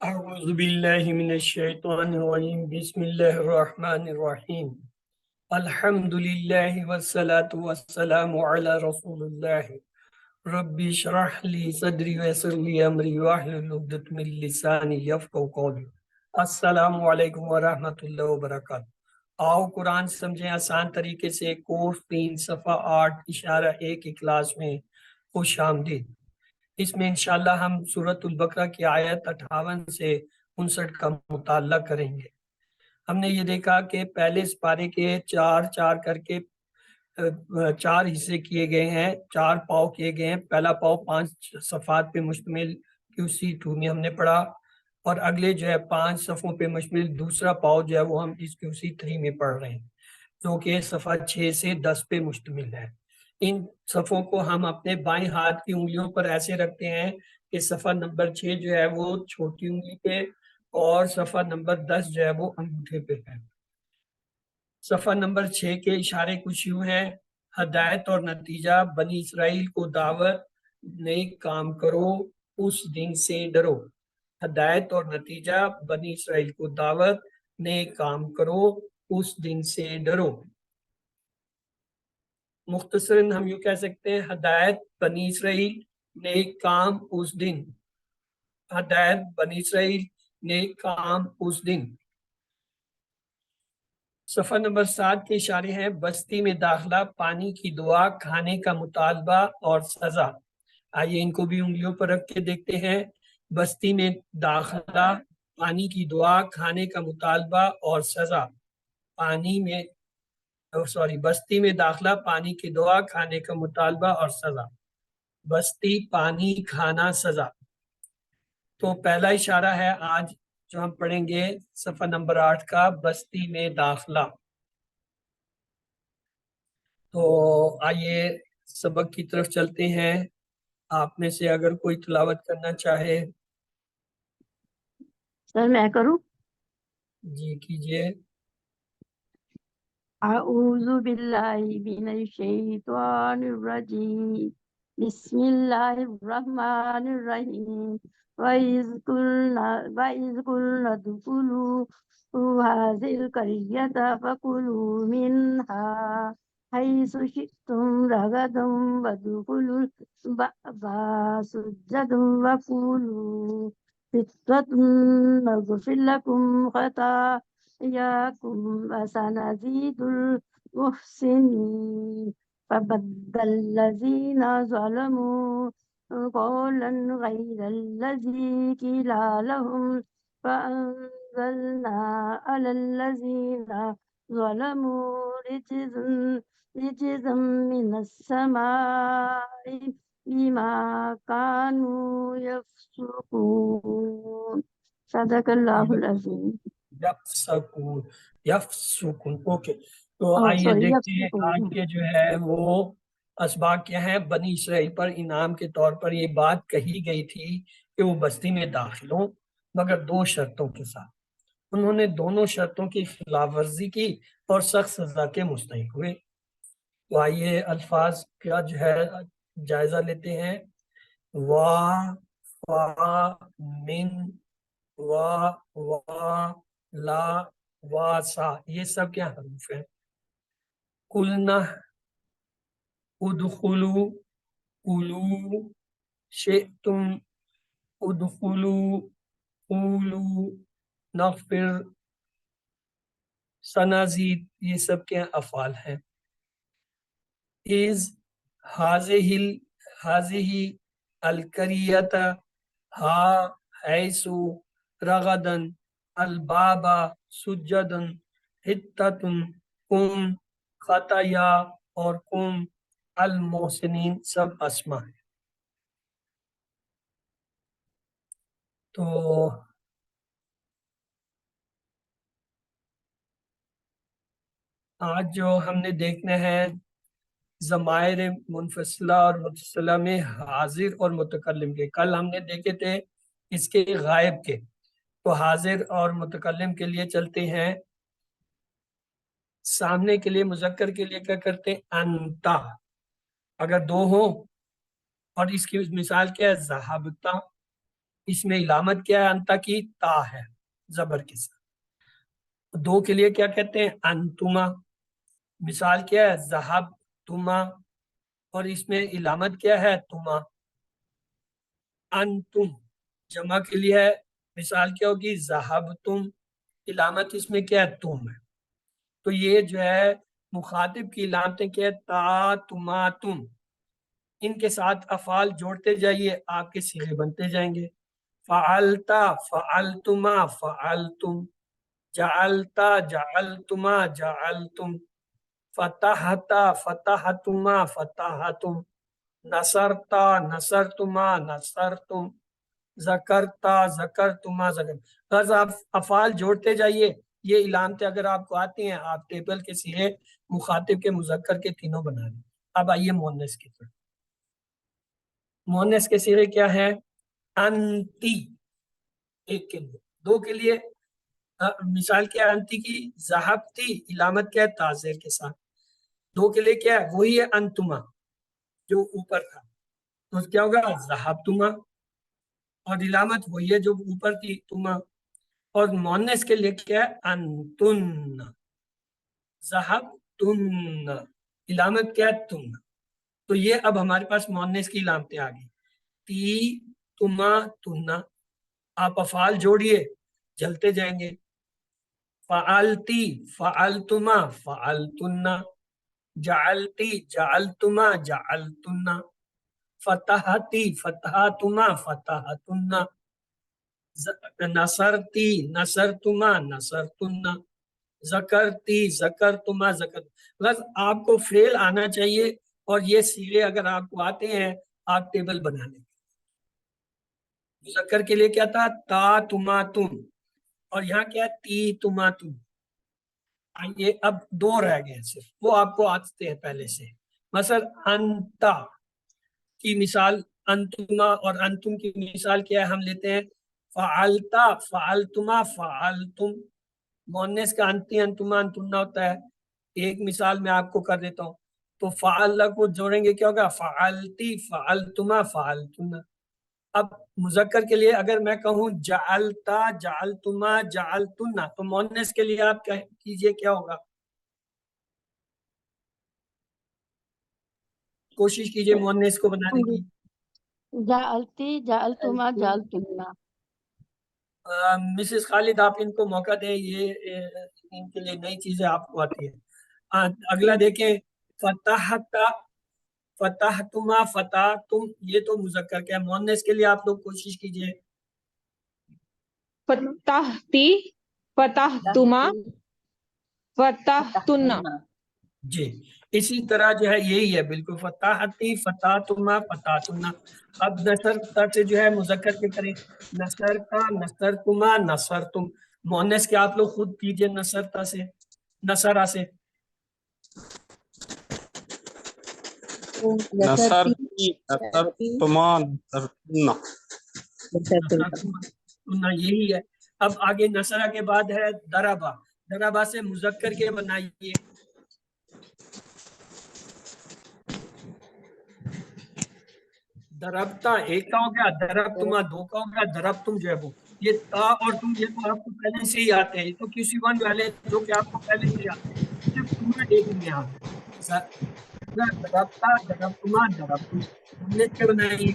اعوذ باللہ من الشیطان الرجیم بسم اللہ الرحمن الرحیم الحمد للہ والصلاة والسلام علی رسول اللہ رب اشرح لی صدری ویسر لی امری واحلل عقدۃ من لسانی یفقہوا قولی۔ السلام علیکم ورحمۃ اللہ وبرکاتہ۔ آؤ قرآن سمجھیں آسان طریقے سے، کورس 3 صفحہ 8 اشارہ 1 کی کلاس میں خوش آمدید۔ اس میں انشاءاللہ ہم سورۃ البقرہ کی آیت 58 سے 59 کا مطالعہ کریں گے۔ ہم نے یہ دیکھا کہ پہلے سپارے کے چار کر کے 4 حصے کیے گئے ہیں، 4 پاؤ کیے گئے ہیں۔ پہلا پاؤ 5 صفحات پہ مشتمل QC2 میں ہم نے پڑھا، اور اگلے جو ہے 5 صفحوں پہ مشتمل دوسرا پاؤ جو ہے وہ ہم اس QC3 میں پڑھ رہے ہیں، جو کہ صفحہ 6 سے 10 پہ مشتمل ہے۔ ان صفحوں کو ہم اپنے بائیں ہاتھ کی انگلیوں پر ایسے رکھتے ہیں کہ صفحہ نمبر 6 جو ہے وہ چھوٹی انگلی پہ، اور صفحہ نمبر 10 جو ہے وہ انگوٹھے پہ ہے۔ صفحہ نمبر 6 کے اشارے کچھ یوں ہیں: ہدایت اور نتیجہ، بنی اسرائیل کو دعوت، نیک کام کرو، اس دن سے ڈرو۔ ہدایت اور نتیجہ، بنی اسرائیل کو دعوت، نیک کام کرو، اس دن سے ڈرو۔ مختصراً ہم یوں کہہ سکتے ہیں: ہدایت بنی اسرائیل، نیک کام اس دن۔ ہدایت بنی اسرائیل، نیک کام اس دن۔ صفحہ نمبر 7 کے اشارے ہیں: بستی میں داخلہ، پانی کی دعا، کھانے کا مطالبہ اور سزا۔ آئیے ان کو بھی انگلیوں پر رکھ کے دیکھتے ہیں۔ بستی میں داخلہ، پانی کی دعا، کھانے کا مطالبہ اور سزا۔ بستی میں داخلہ، پانی کی دعا، کھانے کا مطالبہ اور سزا۔ بستی، پانی، کھانا، سزا۔ تو پہلا اشارہ ہے آج جو ہم پڑھیں گے صفحہ نمبر 8 کا، بستی میں داخلہ۔ تو آئیے سبق کی طرف چلتے ہیں۔ آپ میں سے اگر کوئی تلاوت کرنا چاہے سر میں کروں؟ جی کیجئے۔ اعوذ باللہ من الشیطان الرجیم، بسم اللہ الرحمن الرحیم۔ وَإِذْ قُلْنَا ادْخُلُوا هَٰذِهِ الْقَرْيَةَ فَكُلُوا مِنْهَا حَيْثُ شِئْتُمْ رَغَدًا وَادْخُلُوا الْبَابَ سُجَّدًا وَقُولُوا حِطَّةٌ نَغْفِرْ لَكُمْ خَطَايَاكُمْ وَسَنَزِيدُ الْمُحْسِنِينَ۔ فَبَدَّلَ الَّذِينَ ظَلَمُوا قَوْلًا غَيْرَ الَّذِي قِيلَ لَهُمْ فَأَنزَلْنَا عَلَى الَّذِينَ ظَلَمُوا رِجْزًا مِّنَ السَّمَاءِ بِمَا كَانُوا يَفْسُقُونَ۔ صدق اللہ العظیم۔ یفسکون اوکے۔ تو آئیے دیکھتے ہیں آج کے جو ہے وہ اسباق کیا ہیں۔ بنی اسرائیل پر انعام کے طور پر یہ بات کہی گئی تھی کہ وہ بستی میں داخل ہوں، مگر 2 شرطوں کے ساتھ۔ انہوں نے دونوں شرطوں کی خلاف ورزی کی اور سخت سزا کے مستحق ہوئے۔ تو آئیے الفاظ کا جو ہے جائزہ لیتے ہیں۔ وا، فا، من، وا، لا، وا، سا، یہ سب کیا حروف ہیں؟ قلنا، ادخلو، قلو، شئتم، ادخلو، قولو، نغفر، سنزید، یہ سب کیا افعال ہیں۔ از ہازہی القریۃ، ہا، حیثو، رغدن، البابا، سجدن، حتتن، کم، خطایا اور کم، المحسنین، سب اسما ہیں۔ تو آج جو ہم نے دیکھنا ہے ضمائر منفصلہ اور متصلہ میں حاضر اور متکلم کے۔ کل ہم نے دیکھے تھے اس کے غائب کے۔ تو حاضر اور متکلم کے لیے چلتے ہیں۔ سامنے کے لیے مذکر کے لیے کیا کرتے ہیں؟ انتا، اگر 2 ہوں، اور اس کی مثال کیا ہے؟ ذہبتا۔ اس میں علامت کیا ہے؟ انتا کی تا ہے زبر کے ساتھ. دو کے لیے کیا کہتے ہیں؟ انتما. مثال کیا ہے؟ ذہب تما، اور اس میں علامت کیا ہے؟ تما. انتم جمع کے لیے ہے، مثال کیا ہوگی؟ ذہب تم، علامت اس میں کیا ہے؟ تم ہے. تو یہ جو ہے مخاطب کی علامتیں کیا ہے؟ تا تما تم. ان کے ساتھ افعال جوڑتے جائیے، آپ کے صیغے بنتے جائیں گے. فعلتا فعلتما فعلتم، جعلتا جعلتما جعلتم، فتحتا فتحتما فتحتم، نصرتا نصرتما نصرتم، ذکرتا ذکرتما ذکر. بس آپ افعال جوڑتے جائیے. یہ علامتیں اگر آپ کو آتی ہیں، آپ ٹیبل کے صیغے مخاطب کے مذکر کے تینوں بنا لیں. اب آئیے مؤنث کی طرف. مؤنث کے صیغے کیا ہے؟ انتی ایک کے لیے. دو کے لیے مثال کیا ہے؟ انتی کی ذہبتی، علامت کیا ہے؟ تازیر کے ساتھ. دو کے لیے کیا ہے؟ وہی ہے انتما جو اوپر تھا، تو کیا ہوگا؟ ذہبتما، اور علامت وہی ہے جو اوپر تھی، تما. اور مؤنث کے لیے کیا ہے؟ انتن، ذہبتن، علامت کیا ہے؟ تم. تو یہ اب ہمارے پاس مؤنث کی علامتیں آ گئی. تی تما تنا. آپ افعال جوڑیے، جلتے جائیں گے. فعلتی فعلتما فعلتن، جعلتی جعلتما جعلتن، فتحتی فتحتما فتحتن، نصرتی نصرتما نصرتن، ذکرتی ذکرتما ذکر. بس آپ کو فعل آنا چاہیے، اور یہ صیغے اگر آپ کو آتے ہیں آپ ٹیبل بنا لیں. مذکر کے لیے کیا تھا؟ تا تما تم، اور یہاں کیا ہے؟ تی تما تم. یہ اب دو رہ گئے ہیں صرف، وہ آپ کو آتے ہیں پہلے سے. مثلا انتا کی مثال انتما، اور انتم کی مثال کیا ہے؟ ہم لیتے ہیں فعلتا فعلتما فعلتم. مؤنث کا انتی انتما انتنا ہوتا ہے. ایک مثال میں آپ کو کر دیتا ہوں. تو فعل کو جوڑیں گے کیا ہوگا؟ فعلتی فعلتما فعلتن. اب مذکر کے لیے اگر میں کہوں جعلتا جعلتما جعلتن، تو مؤنث کے لیے آپ کیجئے کیا ہوگا؟ کوشش کیجئے مؤنث کو بنانے کی. جعلتی جعلتما جعلتنا. مسز خالد آپ ان کو موقع دیں، یہ ان کے لیے نئی چیزیں آپ کو آتی ہے. اگلا دیکھیں، فتحتا فتحتما فتحتم، یہ تو مذکر کا ہے. مؤنث کے لیے آپ لوگ کوشش کیجئے. فتحتی فتحتما فتحتن. جی اسی طرح جو ہے یہی ہے بالکل، فتحتی فتحتما فتحتن. اب نصرتا سے جو ہے مذکر کے کریں، نصرتا نصرتما نصرتم. مؤنث کے آپ لوگ خود کیجئے نصرتا سے، نصرا سے. نصرتی نصرتما نصرتن. نصرتما یہی ہے. اب آگے نصرہ کے بعد ہے دربا. دربا سے مذکر کے بنائیے. دربتا ایک کا ہو گیا، دربتما دو کا ہو گیا، دربتم جو ہے وہ. یہ تا اور تم یہ تو آپ کو پہلے سے ہی آتے ہیں، یہ تو کسی ون والے جو کہ آپ کو پہلے سے ہی آتے ہیں. صرف تمہیں ایک میں آتا ہے. دربتا دربتما دربتم. مؤنث کے بنائیے.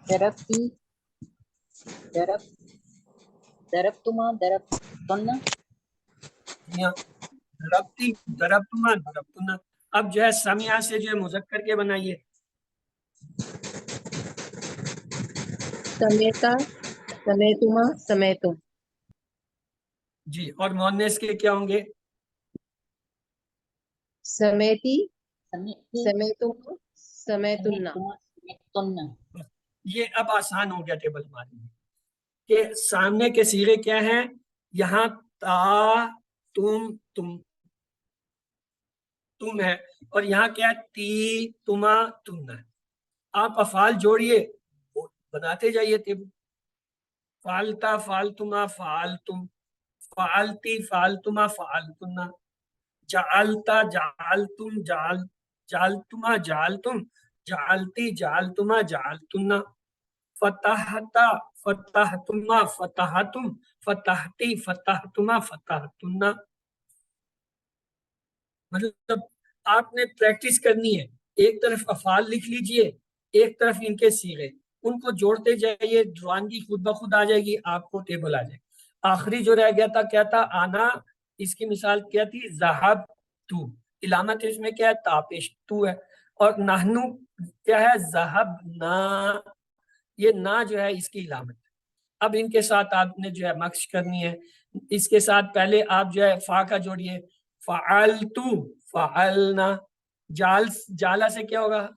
دربتی درب دربتما دربتن. دربتی دربتما دربتن. اب جو ہے سمیع سے جو ہے مذکر کے بنائیے. سمیتا سمیتما سمیتم. جی اور مؤنث کے کیا ہوں گے؟ سمیتی سمیتما سمیتن. یہ اب آسان ہو گیا ٹیبل ہمارے لیے کہ سامنے کے صیغے کیا ہیں. یہاں تا تم تم تم ہے، اور یہاں کیا ہے؟ تی تما تم ہے. آپ افعال جوڑیے، بناتے جائیے ٹیبل. فعلتا فعلتما فعلتم، فعلتی فعلتما فعلتن، جعلتا جعلتم جعلتما جعلتم، جعلتی جعلتما جعلتنا، فتحتا فتحتما فتحتم، فتحتی فتحتما فتحتنا. مطلب آپ نے پریکٹس کرنی ہے، ایک طرف افعال لکھ لیجئے، ایک طرف ان کے صیغے، ان کو جوڑتے جائیے، روانگی خود بخود آ جائے گی، آپ کو ٹیبل آ جائے گی. آخری جو رہ گیا تھا کیا تھا؟ آنا، اس کی مثال کیا تھی؟ ذہب تو، علامت اس میں کیا ہے؟ تاپش تو ہے. اور نحنو کیا ہے؟ ذہب نا، یہ نا جو ہے اس کی علامت. اب ان کے ساتھ آپ نے جو ہے مکش کرنی ہے. اس کے ساتھ پہلے آپ جو ہے فا کا جوڑیے، فعلتو فعلنا. جالا سے کیا ہوگا؟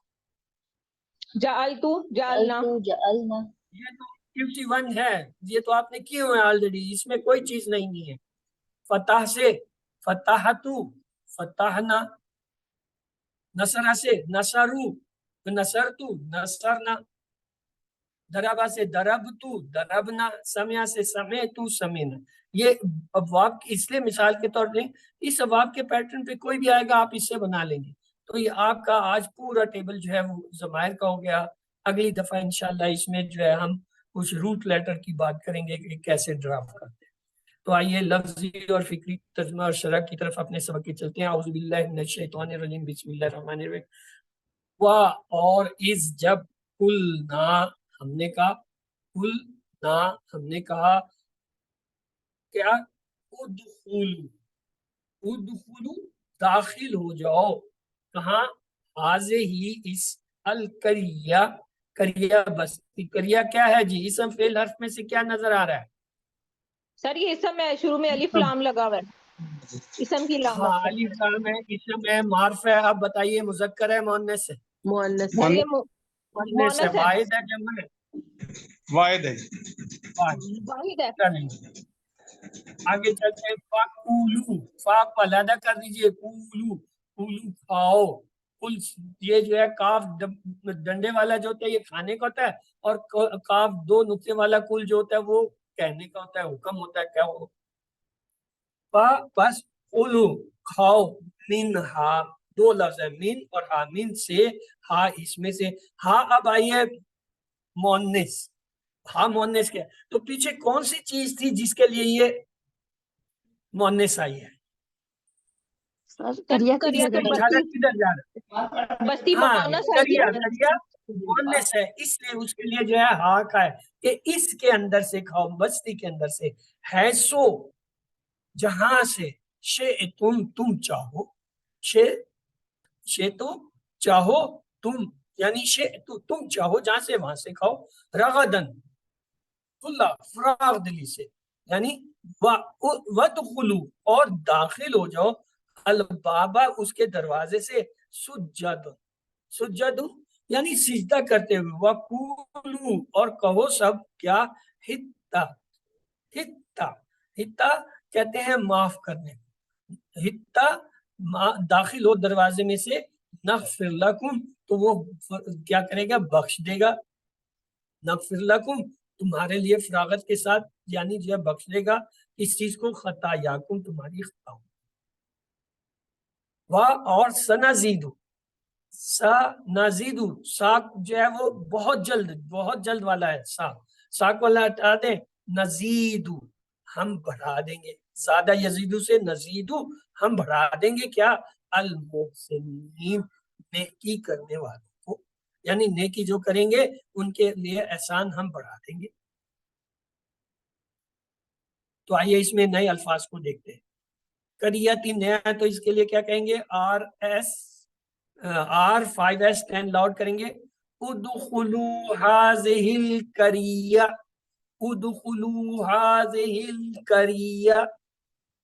جعلتو جعلنا. جعلنا. یہ تو 51 ہے، یہ تو آپ نے کیے ہوئے آلریڈی، اس میں کوئی چیز نہیں ہے. فتح سے فتحتو فتحنا، نصرہ سے نصرو نصرتو نصرنا، دربا سے دربتو دربنا، سمیا سے سمیتو سمینا. یہ ابواب اس لیے مثال کے طور پہ، اس ابواب کے پیٹرن پہ کوئی بھی آئے گا آپ اس سے بنا لیں گے. تو یہ آپ کا آج پورا ٹیبل جو ہے وہ ضمائر کا ہو گیا. اگلی دفعہ انشاءاللہ اس میں جو ہے ہم کچھ روٹ لیٹر کی بات کریں گے کہ کیسے ڈرافٹ کرتے ہیں. تو آئیے لفظی اور فکری ترجمہ اور شرح کی طرف اپنے سبق کی چلتے ہیں. اعوذ باللہ من الشیطان الرجیم، بسم اللہ الرحمن الرحیم. وا اور اس جب قلنا ہم نے کہا، قلنا ہم نے کہا کیا؟ ادخلو ادخلو داخل ہو جاؤ، کہاں؟ حاضر ہی اس القریہ، قریہ بستی. قریہ کیا ہے جی؟ اسم فعل حرف میں سے کیا نظر آ رہا ہے؟ سر یہ اسم ہے، شروع میں الف لام لگا ہوا ہے، اسم کی ہاں علامت ہے. الف لام ہے، اسم ہے، معرف ہے. اب بتائیے مذکر ہے مؤنث ہے؟ مؤنث. سر یہ مؤنث ہے. مؤنث ہے، واحد ہے جمع ہے؟ واحد ہے. واحد. واحد ہے. چلیں آگے چلتے ہیں. فَقُولُوا، فا کو علیحدہ کر دیجئے، قولو قولو کھاؤ. کل یہ جو ہے کاف ڈنڈے والا جو ہوتا ہے یہ کھانے کا ہوتا ہے، اور کاف دو نقطے والا کل جو ہوتا ہے وہ کہنے کا ہوتا ہے، حکم ہوتا ہے. کیا ہو بس قولو کھاؤ، منہا دو لفظ ہے، من اور ہا. من سے، ہا اس میں سے. ہا اب آئی ہے مؤنث، ہا مؤنث کیا؟ تو پیچھے کون سی چیز تھی جس کے لیے یہ مؤنث آئی ہے؟ سر قریہ کی قریہ جگہ تو پر اشارہ کدھر جا رہا ہے؟ بستی ہاں مؤنث ہے کریا، جی. کریا مؤنث ہے، اس لیے اس کے لیے جو ہے ہا کا ہے کہ اس کے اندر سے کھاؤ، بستی کے اندر سے. ہے سو جہاں سے، شئتم تم چاہو، شے تو چاہو تم، یعنی شئتو تم چاہو جہاں سے وہاں سے کھاؤ. رغدن کھلا فراغ دلی سے، یعنی وَدْخُلُوا اور داخل ہو جاؤ، البابا اس کے دروازے سے، سجد سجد یعنی سجدہ کرتے ہوئے، وَقُولُوا اور کہو سب کیا؟ حِتّا حِتّا حِتّا کہتے ہیں معاف کرنے. حِتّا داخل ہو دروازے میں سے، نغفر لکم تو وہ کیا کرے گا؟ بخش دے گا. نغفر لکم تمہارے لیے فراغت کے ساتھ، یعنی جو ہے بخش دے گا اس چیز کو، خطایاکم تمہاری خطاؤں. اور سنزیدو، سنزیدو سا جو ہے وہ بہت جلد والا ہے. سا کو اللہ ہٹا دیں، نزیدو ہم بڑھا دیں گے. زیادہ یزیدو سے نزیدو ہم بڑھا دیں گے کیا؟ المحسنین نیکی کرنے والوں کو، یعنی نیکی جو کریں گے ان کے لیے احسان ہم بڑھا دیں گے. تو آئیے اس میں نئے الفاظ کو دیکھتے ہیں. قریتی نیا ہے تو اس کے لیے کیا کہیں گے؟ R5S10 لاؤڈ کریں گے. ادخلوا هذه القریہ، ادخلوا هذه القریہ،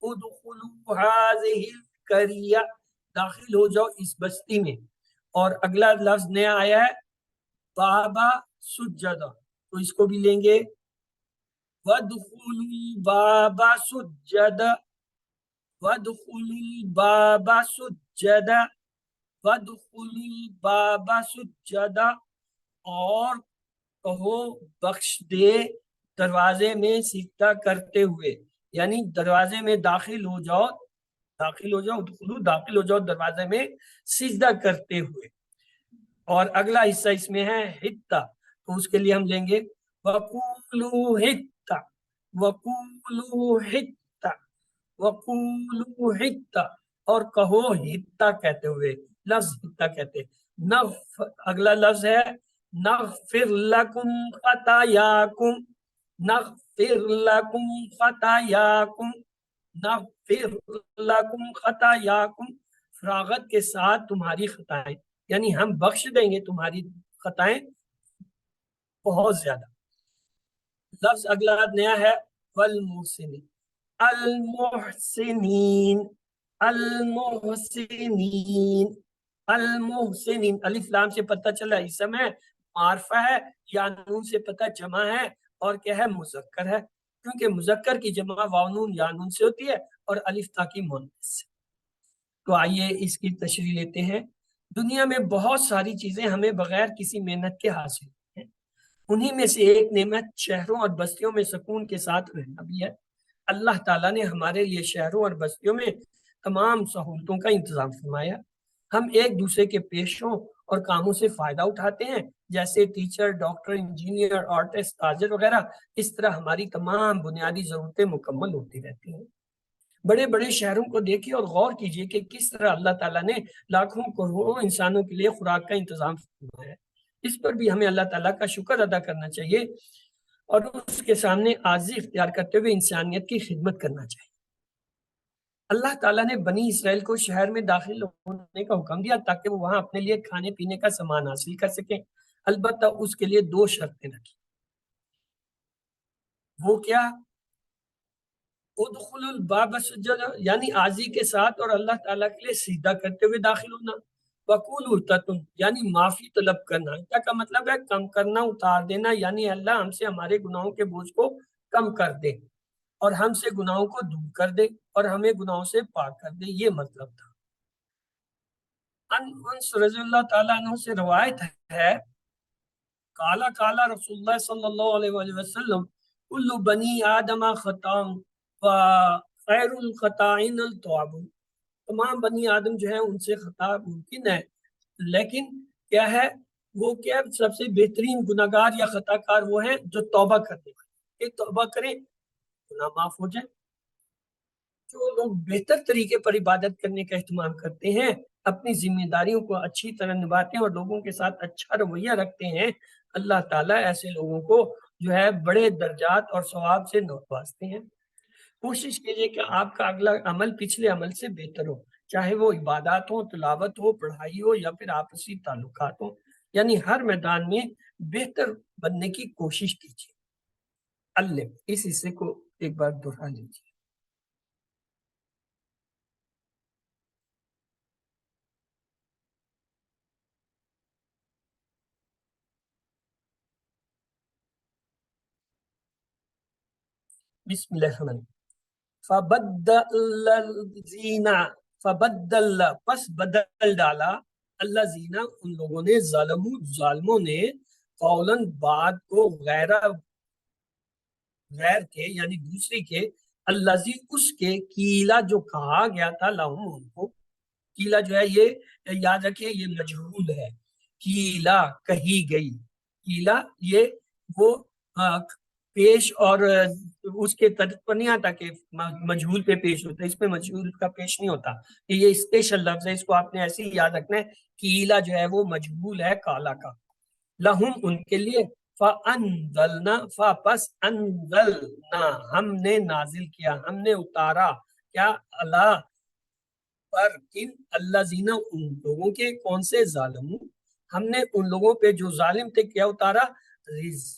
ادخلوا هذه القریہ، داخل ہو جاؤ اس بستی میں. اور اگلا لفظ نیا آیا ہے بابا سجدہ، تو اس کو بھی لیں گے وَادْخُلُوا الْبَابَ سُجَّدًا، وَادْخُلُوا الْبَابَ سُجَّدًا، وَادْخُلُوا الْبَابَ سُجَّدًا اور کہو بخش دے دروازے میں سجدہ کرتے ہوئے، یعنی دروازے میں داخل ہو جاؤ، داخل ہو جاؤ داخل ہو جاؤ دروازے میں سجدہ کرتے ہوئے. اور اگلا حصہ اس میں ہے حتہ، تو اس کے لیے ہم لیں گے وقولو حتہ، وقولو حتہ، وقولو حتہ، اور کہو حتہ کہتے ہوئے، لفظ حتہ کہتے ہیں۔ اگلا لفظ ہے نغفر لکم خطایاکم، نغفر لکم خطایاکم، نغفر لکم خطایاکم، فراغت کے ساتھ تمہاری خطائیں، یعنی ہم بخش دیں گے تمہاری خطائیں بہت زیادہ۔ لفظ اگلا نیا ہے والمحسنین، المحسنین، المحسنین، المحسنین، الف لام سے پتہ چلا اسم ہے، معرفہ ہے، یا نون سے پتہ جمع ہے، اور کیا ہے مذکر ہے، کیونکہ مذکر کی جمع واو نون یا نون سے ہوتی ہے اور الف تا کی مؤنث سے۔ تو آئیے اس کی تشریح لیتے ہیں۔ دنیا میں بہت ساری چیزیں ہمیں بغیر کسی محنت کے حاصل ہیں، انہی میں سے ایک نعمت شہروں اور بستیوں میں سکون کے ساتھ رہنا بھی ہے۔ اللہ تعالیٰ نے ہمارے لیے شہروں اور بستیوں میں تمام سہولتوں کا انتظام فرمایا۔ ہم ایک دوسرے کے پیشوں اور کاموں سے فائدہ اٹھاتے ہیں، جیسے ٹیچر، ڈاکٹر، انجینئر، آرٹسٹ، تاجر وغیرہ۔ اس طرح ہماری تمام بنیادی ضرورتیں مکمل ہوتی رہتی ہیں۔ بڑے بڑے شہروں کو دیکھیے اور غور کیجیے کہ کس طرح اللہ تعالیٰ نے لاکھوں کروڑوں انسانوں کے لیے خوراک کا انتظام فرمایا ہے۔ اس پر بھی ہمیں اللہ تعالیٰ کا شکر ادا کرنا چاہیے اور اس کے سامنے عاجزی اختیار کرتے ہوئے انسانیت کی خدمت کرنا چاہیے۔ اللہ تعالیٰ نے بنی اسرائیل کو شہر میں داخل ہونے کا حکم دیا تاکہ وہ وہاں اپنے لیے کھانے پینے کا سامان حاصل کر سکیں، البتہ اس کے لیے 2 شرطیں رکھی۔ وہ کیا؟ ادخل الباب سجدا، یعنی عاجزی کے ساتھ اور اللہ تعالیٰ کے لیے سجدہ کرتے ہوئے داخل ہونا۔ وقولوا حطۃ، یعنی معافی طلب کرنا۔ حطۃ کا مطلب ہے کم کرنا، اتار دینا، یعنی اللہ ہم سے ہمارے گناہوں کے بوجھ کو کم کر دے اور ہم سے گناہوں کو دور کر دے اور ہمیں گناہوں سے پاک کر دے، یہ مطلب تھا۔ انس رضی اللہ تعالیٰ عنہ سے روایت ہے، کالا کالا رسول اللہ صلی اللہ علیہ وآلہ وسلم کل بنی آدم خطاء وخیر الخطائین التوابون، تمام بنی آدم جو ہے ان سے خطا ممکن ہے، لیکن کیا ہے وہ کیا سب سے بہترین گناہگار یا خطا کار وہ ہیں جو توبہ کرنے والے، کہ توبہ کریں گناہ معاف ہو جائے۔ جو لوگ بہتر طریقے پر عبادت کرنے کا اہتمام کرتے ہیں، اپنی ذمہ داریوں کو اچھی طرح نبھاتے ہیں اور لوگوں کے ساتھ اچھا رویہ رکھتے ہیں، اللہ تعالیٰ ایسے لوگوں کو جو ہے بڑے درجات اور ثواب سے نوازتے ہیں۔ کوشش کیجیے کہ آپ کا اگلا عمل پچھلے عمل سے بہتر ہو، چاہے وہ عبادات ہو، تلاوت ہو، پڑھائی ہو یا پھر آپسی تعلقات ہو، یعنی ہر میدان میں بہتر بننے کی کوشش کیجیے۔ اللہ اس حصے کو ایک بار دہرا لیجیے۔ بسم اللہ الرحمن الرحیم۔ فبدل الذین، فبدل پس بدل ڈالا، الذین ان لوگوں نے، ظالموں نے، قولاً بات کو، غیر کے یعنی دوسری کے، الذی اس کے، کیلا جو کہا گیا تھا، لہم ان کو، کیلا جو ہے یہ یاد رکھیں یہ مجہول ہے، کیلا کہی گئی، کیلا یہ وہ پیش اور اس کے طرف پر نہیں آتا کہ مجہول پہ پیش ہوتا ہے، اس پہ مجہول کا پیش نہیں ہوتا، یہ اسپیشل لفظ ہے، اس کو آپ نے ایسے ہی یاد رکھنا ہے۔ کیلا جو ہے وہ مجہول ہے کالا کا، لہم ان کے لیے، فَأَنزَلْنَا فَپس أَنزَلْنَا ہم نے نازل کیا، ہم نے اتارا، کیا اللہ پر، کن، الذین ان لوگوں کے، کون سے، ظالموں، ہم نے ان لوگوں پہ جو ظالم تھے کیا اتارا، رز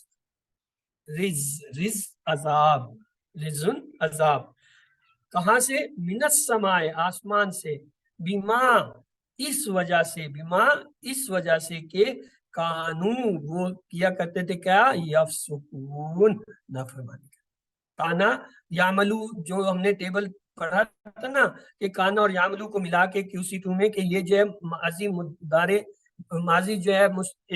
عذاب، رزن عذاب، کہاں سے، من السماء آسمان سے، بما اس وجہ سے، بما اس وجہ سے کہ کانو وہ کیا کرتے تھے، کیا، یفسقون نافرمانی کا، کانا یعملو جو ہم نے ٹیبل پڑھا تھا نا کہ کانا اور یعملو کو ملا کے QC2 میں کہ یہ جو ہے ماضی مضارع، ماضی جو ہے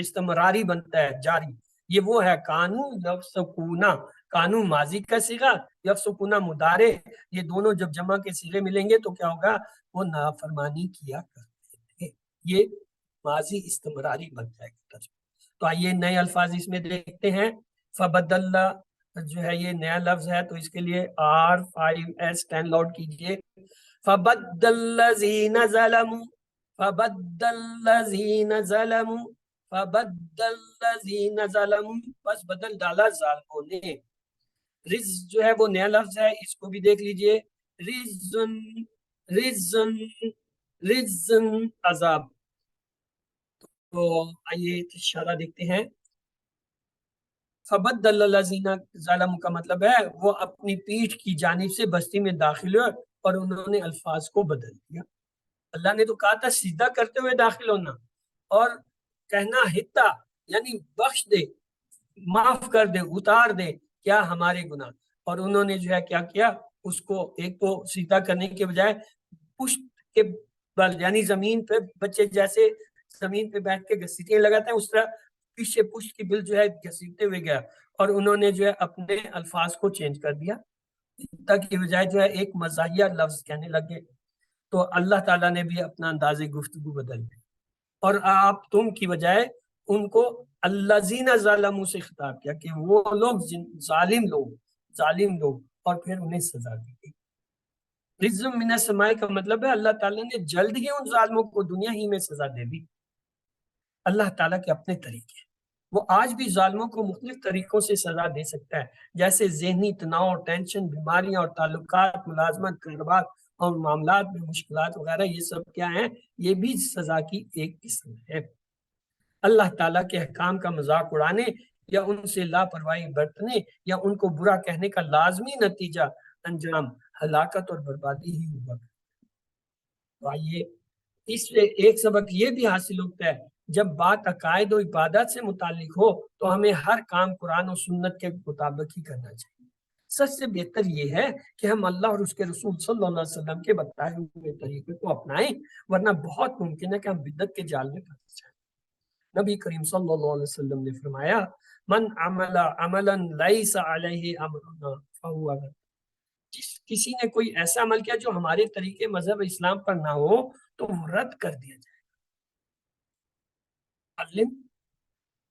استمراری بنتا ہے، جاری، یہ وہ ہے کانو یفسقونا، کانو ماضی کا صیغہ، یفسقونا مضارع، یہ دونوں جب جمع کے صیغے ملیں گے تو کیا ہوگا، وہ نافرمانی کیا کرتے تھے۔ یہ ماضی استمراری بن جائے گا ترجمہ۔ تو آئیے نئے الفاظ اس میں دیکھتے ہیں۔ فبدل جو ہے یہ نیا لفظ ہے، تو اس کے لیے R5S10 لاؤڈ کیجئے۔ فبدل الذین ظلموا، فبدل الذین ظلموا، فبدل الذین ظلموا، بس بدل ڈالا ظالموں نے۔ رز جو ہے وہ نیا لفظ ہے، اس کو بھی دیکھ لیجئے۔ رزن، رزن، رزن عذاب۔ تو آئیے اشارہ دیکھتے ہیں۔ فبدل الذین ظلموا کا مطلب ہے وہ اپنی پیٹھ کی جانب سے بستی میں داخل ہوئے اور انہوں نے الفاظ کو بدل دیا۔ اللہ نے تو کہا تھا سیدھا کرتے ہوئے داخل ہونا، اور کہنا ہتا یعنی بخش دے، معاف کر دے، اتار دے کیا ہمارے گناہ، اور انہوں نے جو ہے کیا کیا، اس کو ایک تو سیدھا کرنے کے بجائے پشت کے بل یعنی زمین پہ بچے جیسے زمین پہ بیٹھ کے گھسیٹیں لگاتے ہیں، اس طرح پیچھے پشت کی بل جو ہے گھسیٹتے ہوئے گیا، اور انہوں نے جو ہے اپنے الفاظ کو چینج کر دیا، کی بجائے جو ہے ایک مزاحیہ لفظ کہنے لگے۔ تو اللہ تعالیٰ نے بھی اپنا انداز گفتگو بدل دیا، اور آپ تم کی بجائے ان کو الذین ظلموا سے خطاب کیا کہ وہ لوگ ظالم لوگ، اور پھر انہیں سزا دی گئی۔ رزم من السماء کا مطلب ہے اللہ تعالیٰ نے جلد ہی ان ظالموں کو دنیا ہی میں سزا دے دی۔ اللہ تعالیٰ کے اپنے طریقے، وہ آج بھی ظالموں کو مختلف طریقوں سے سزا دے سکتا ہے، جیسے ذہنی تناؤ، ٹینشن، بیماریاں اور تعلقات، ملازمت، کاروبار اور معاملات میں مشکلات وغیرہ، یہ سب کیا ہیں، یہ بھی سزا کی ایک قسم ہے۔ اللہ تعالیٰ کے احکام کا مذاق اڑانے یا ان سے لاپرواہی برتنے یا ان کو برا کہنے کا لازمی نتیجہ انجام ہلاکت اور بربادی ہی ہوگا۔ تو آئیے اس سے ایک سبق یہ بھی حاصل ہوتا ہے، جب بات عقائد و عبادت سے متعلق ہو تو ہمیں ہر کام قرآن و سنت کے مطابق ہی کرنا چاہیے۔ سب سے بہتر یہ ہے کہ ہم اللہ اور اس کے رسول صلی اللہ علیہ وسلم کے بتائے ہوئے طریقے کو اپنائیں، ورنہ بہت ممکن ہے کہ ہم بدعت کے جال میں پھنس جائیں۔ نبی کریم صلی اللہ علیہ وسلم نے فرمایا من عمل عملا لیس علیہ امرنا فہو رد، کسی نے کوئی ایسا عمل کیا جو ہمارے طریقے مذہب اسلام پر نہ ہو تو وہ رد کر دیا جائے۔ علم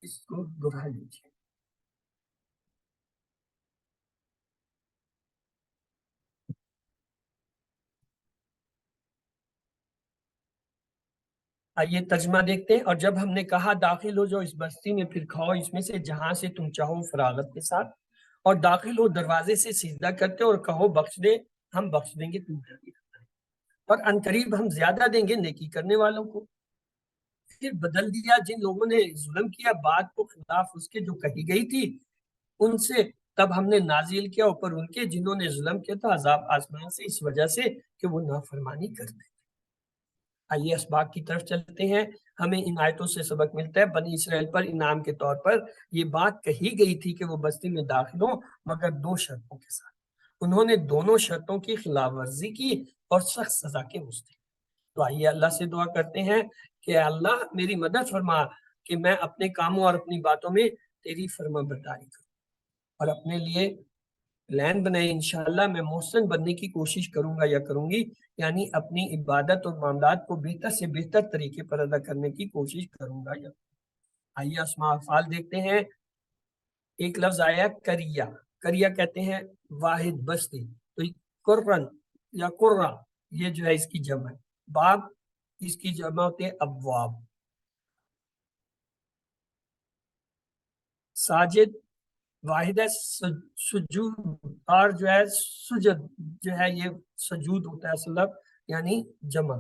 اس کو دہرا لیجیے۔ آئیے ترجمہ دیکھتے ہیں۔ اور جب ہم نے کہا داخل ہو جو اس بستی میں، پھر کھاؤ اس میں سے جہاں سے تم چاہو فراغت کے ساتھ، اور داخل ہو دروازے سے سجدہ کرتے اور کہو بخش دے، ہم بخش دیں گے تمہیں، اور عنقریب ہم زیادہ دیں گے نیکی کرنے والوں کو۔ پھر بدل دیا جن لوگوں نے ظلم کیا بات کو خلاف اس کے جو کہی گئی تھی ان سے، تب ہم نے نازل کیا اوپر ان کے جنہوں نے ظلم کیا تھا عذاب آسمان سے، اس وجہ سے کہ وہ نافرمانی کرتے۔ آئیے اسباق کی طرف چلتے ہیں۔ ہمیں ان آیتوں سے سبق ملتا ہے بنی اسرائیل پر انعام کے طور پر یہ بات کہی گئی تھی کہ وہ بستی میں داخل ہوں، مگر دو شرطوں کے ساتھ۔ انہوں نے دونوں شرطوں کی خلاف ورزی کی اور سخت سزا کے مستحق۔ تو آئیے اللہ سے دعا کرتے ہیں کہ اللہ میری مدد فرما کہ میں اپنے کاموں اور اپنی باتوں میں تیری فرما برداری کروں، اور اپنے لیے پلان بنائے انشاءاللہ میں محسن بننے کی کوشش کروں گا یا کروں گی، یعنی اپنی عبادت اور معاملات کو بہتر سے بہتر طریقے پر ادا کرنے کی کوشش کروں گا یا۔ آئیے اسماء افعال دیکھتے ہیں۔ ایک لفظ آیا کریا، کریا کہتے ہیں واحد بستی، تو قرن یا قرہ یہ جو ہے اس کی جمع ہے، باب اس کی جمع ہوتے ہیں ابواب۔ ساجد واحد ہے، سجود اور جو ہے سجد جو ہے یہ سجود ہوتا ہے اصل لفظ یعنی جمع۔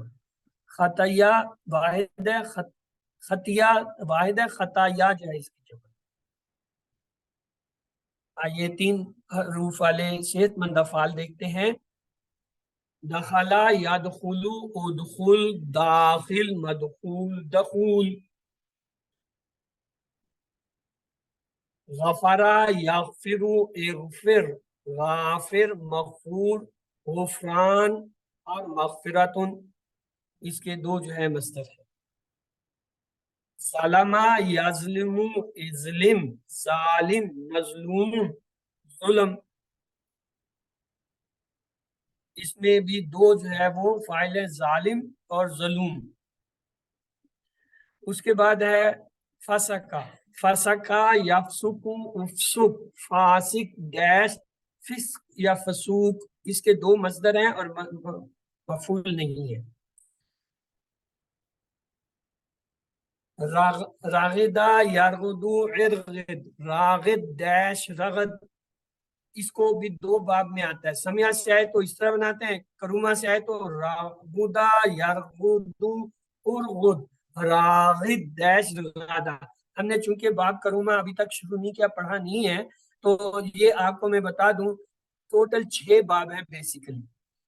خطایا واحد ہے، خطیہ واحد ہے، خطایا جو ہے اس کی جمع۔ آئیے تین حروف والے صحت مند افعال دیکھتے ہیں۔ دخلا یدخلو، ادخل، داخل، مدخول، دخول۔ غفرا یغفر، اغفر، غافر، مغفور، غفران اور مغفرتن، اس کے دو جو ہے مصدر ہے۔ ظلم یظلم، اظلم، ظالم، مظلوم، ظلم، اس میں بھی دو جو ہے وہ فاعل ہے ظالم اور ظلوم۔ اس کے بعد ہے فسقہ، فسقہ یفسقو افسق، فاسق ڈیش فسق یا فسوق، اس کے دو مصدر ہیں اور مفعول نہیں ہے۔ راغدہ یرغدو ارغد، راغد ڈیش رغد، اس کو بھی دو باب میں آتا ہے۔ سمیہ سے آئے تو اس طرح بناتے ہیں، کرومہ سے آئے تو راغدہ یرغدو ارغد، راغد ڈیش رغدہ۔ ہم نے چونکہ باب کرومہ ابھی تک شروع نہیں کیا، پڑھا نہیں ہے، تو یہ آپ کو میں بتا دوں ٹوٹل 6 باب ہیں بیسیکلی،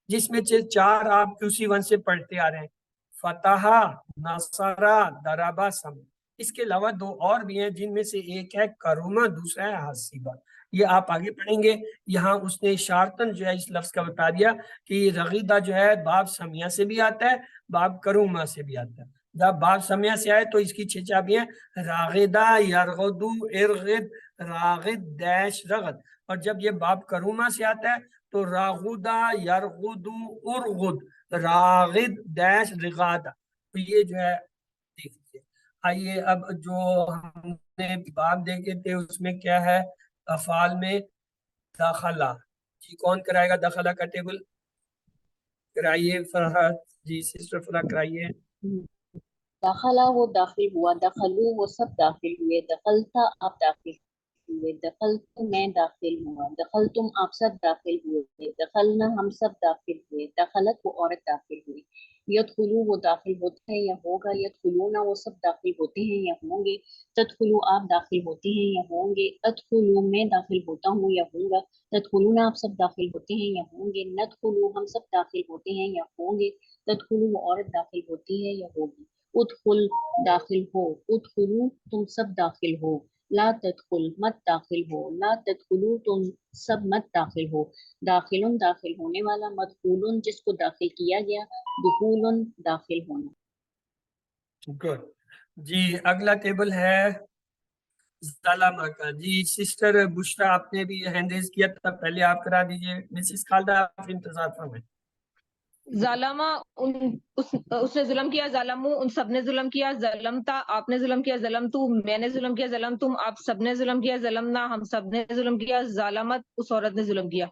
جس میں 4 آپ QC1 سے پڑھتے آ رہے ہیں، فتح، نصرہ، دربہ، سم۔ اس کے علاوہ 2 اور بھی ہیں، جن میں سے ایک ہے کرومہ، دوسرا ہے حسیبہ۔ یہ آپ آگے پڑھیں گے۔ یہاں اس نے اشارتاً جو ہے اس لفظ کا بتا دیا کہ یہ رغیدہ جو ہے باب سمیہ سے بھی آتا ہے، باب کرومہ سے بھی آتا ہے۔ جب باب سمیہ سے آئے تو اس کی 6 چابیاں راغدہ یرغدو ارغد، راغد ڈیش رغد، اور جب یہ باب کرومہ سے آتا ہے تو راغدہ یرغدو ارغد، راغد ڈیش رغادہ۔ تو یہ جو ہے دیکھ لیجیے۔ آئیے اب جو ہم نے باب دیکھے تھے اس میں کیا ہے، افعال میں داخلہ، جی کون کرائے گا داخلہ کا ٹیبل؟ کرائیے فرحت جی، سسٹر فرحت کرائیے۔ داخلہ وہ داخل ہوا، دخلو وہ سب داخل ہوئے، دخلتا آپ داخل ہوئے، دخلت میں داخل ہوا، دخلتم آپ سب داخل ہوئے، دخلنا ہم سب داخل ہوئے، دخلت وہ عورت داخل ہوئی، یدخلو وہ داخل ہوتے ہیں یا ہوگا، یدخلونا وہ سب داخل ہوتے ہیں یا ہوں گے، تدخلو آپ داخل ہوتے ہیں یا ہوں گے، ادخلو میں داخل ہوتا ہوں یا ہوں گا، تدخلونا آپ سب داخل ہوتے ہیں یا ہوں گے، ندخلو ہم سب داخل ہوتے ہیں یا ہوں گے، تدخلو وہ عورت داخل ہوتی ہے یا ہوگی، ادخل داخل ہو، ادخلو تم سب داخل ہو، لا تدخل مت داخل ہو، لا تدخلو تم سب مت داخل ہو، داخل داخل ہونے والا، مدخول جس کو داخل کیا گیا، دخول داخل ہونا۔ گڈ جی، اگلا ٹیبل ہے ظلمہ کا۔ جی سسٹر بشرا آپ نے بھی ہینڈ ریز کیا تھا، پہلے آپ کرا دیجئے۔ مسز خالدہ آپ انتظار فرمائیں۔ ظالمہ اس نے ظلم کیا، ظالمو ان سب نے ظلم کیا، ظلمتا آپ نے ظلم کیا، ظلمتو میں نے ظلم کیا، ظلمتم آپ سب نے ظلم کیا، ظلمنا ہم سب نے ظلم کیا، ظالمت اس عورت نے ظلم کیا،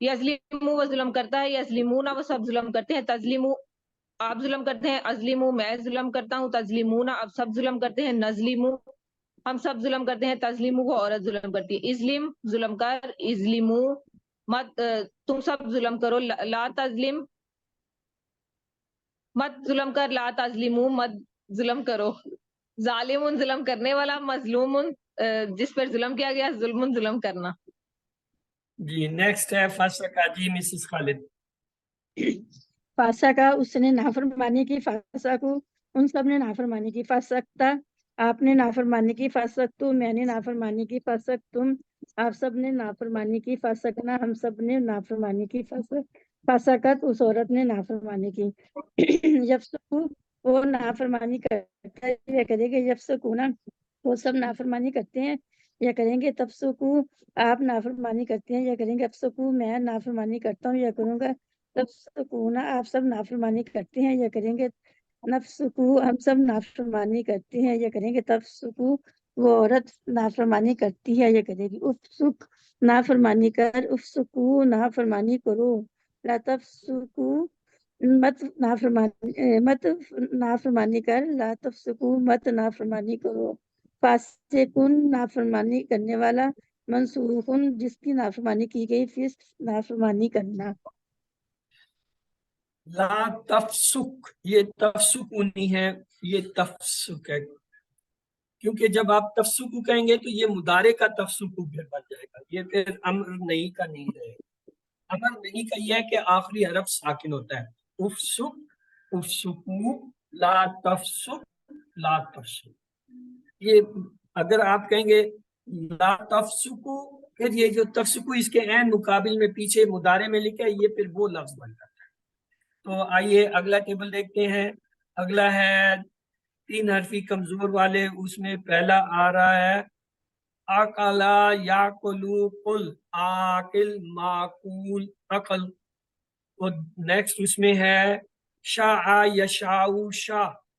یظلمو وہ ظلم کرتا ہے، یظلمون وہ سب ظلم کرتے ہیں، تظلمو آپ ظلم کرتے ہیں، ازلمو میں ظلم کرتا ہوں، تظلمون آپ سب ظلم کرتے ہیں، نظلمو ہم سب ظلم کرتے ہیں، تظلمو وہ عورت ظلم کرتی ہے، ازلم ظلم کر، ازلمو مت تم سب ظلم کرو، لا تظلم مت ظلم کر، لا تظلمو مت ظلم کرو، ظالم ظلم کرنے والا، مظلوم جس پر ظلم کیا گیا، ظلم ظلم کرنا۔ جی نیکسٹ ہے فسقہ، جی مسز خالد۔ فاسقہ اس نے نافرمانی کی، فاسقو ان سب نے نافرمانی کی، فاسقتا آپ نے نافرمانی کی، فاسقتو میں نے نافرمانی کی، فاسقتم آپ سب نے نافرمانی کی، فاسقنا ہم سب نے نافرمانی کی، فاسقت اس عورت نے نافرمانی کی، یفسقو وہ نافرمانی کرتا ہے یا کرے گا، یفسقونا وہ سب نافرمانی کرتے ہیں یا کریں گے، تفسقو آپ نافرمانی کرتے ہیں یا کریں گے، افسقو میں نافرمانی کرتا ہوں یا کروں گا، تفسقون آپ سب نافرمانی کرتے ہیں یا کریں گے، نفسقو ہم سب نافرمانی کرتے ہیں یا کریں گے، تفسقو وہ عورت نافرمانی کرتی ہے یا کرے گی، افسق نافرمانی کر، افسقو نافرمانی کرو، لا تفسقو مت نافرمانی کر، لا تفسقو مت نافرمانی کرو، فاسقن نافرمانی کرنے والا، منسوخن جس کی نافرمانی کی گئی، فسق نافرمانی کرنا، لا تفسق یہ تفسق نہیں ہے، یہ تفسق ہے، کیونکہ جب آپ تفسق کہیں گے تو یہ مضارع کا تفسق پھر بن جائے گا، یہ پھر امر نہیں کا نہیں رہے گا۔ امر نہیں کا یہ ہے کہ آخری حرف ساکن ہوتا ہے، افسق افسقو، لا تفسق لا تفسق۔ یہ اگر آپ کہیں گے لا تفسقو، پھر یہ جو تفسقو اس کے عین مقابل میں پیچھے مضارع میں لکھا ہے، یہ پھر وہ لفظ بن جاتا ہے۔ تو آئیے اگلا ٹیبل دیکھتے ہیں۔ اگلا ہے 3 حرفی کمزور والے، اس میں پہلا آ رہا ہے اکلا یاکلو قل، آکل معقول عقل، اور نیکسٹ اس میں ہے شاء یشاء شاء،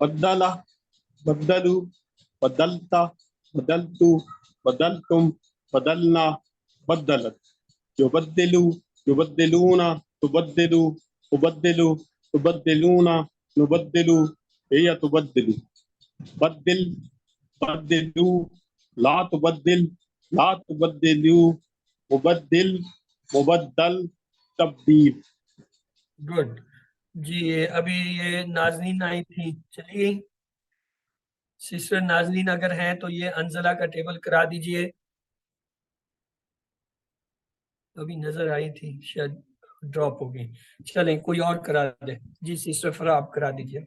بدلا بدلوا بدلتا بدلتو بدلتم بدلنا بدلت يبدلوا يبدلون تبدلوا تبدلوا تبدلون نبدل هي تبدل بدل بدلوا لا تبدل لا تبدلوا مبدل مبدل تبدیل. گڈ جی. ابھی یہ ناظرین آئی تھی, چلی گئی. سسٹر ناظرین اگر ہیں تو یہ انزلہ کا ٹیبل کرا دیجئے. ابھی نظر آئی تھی, شاید ڈراپ ہو گئی. چلیں کوئی اور کرا دے. جی سسٹر فرا آپ کرا دیجئے.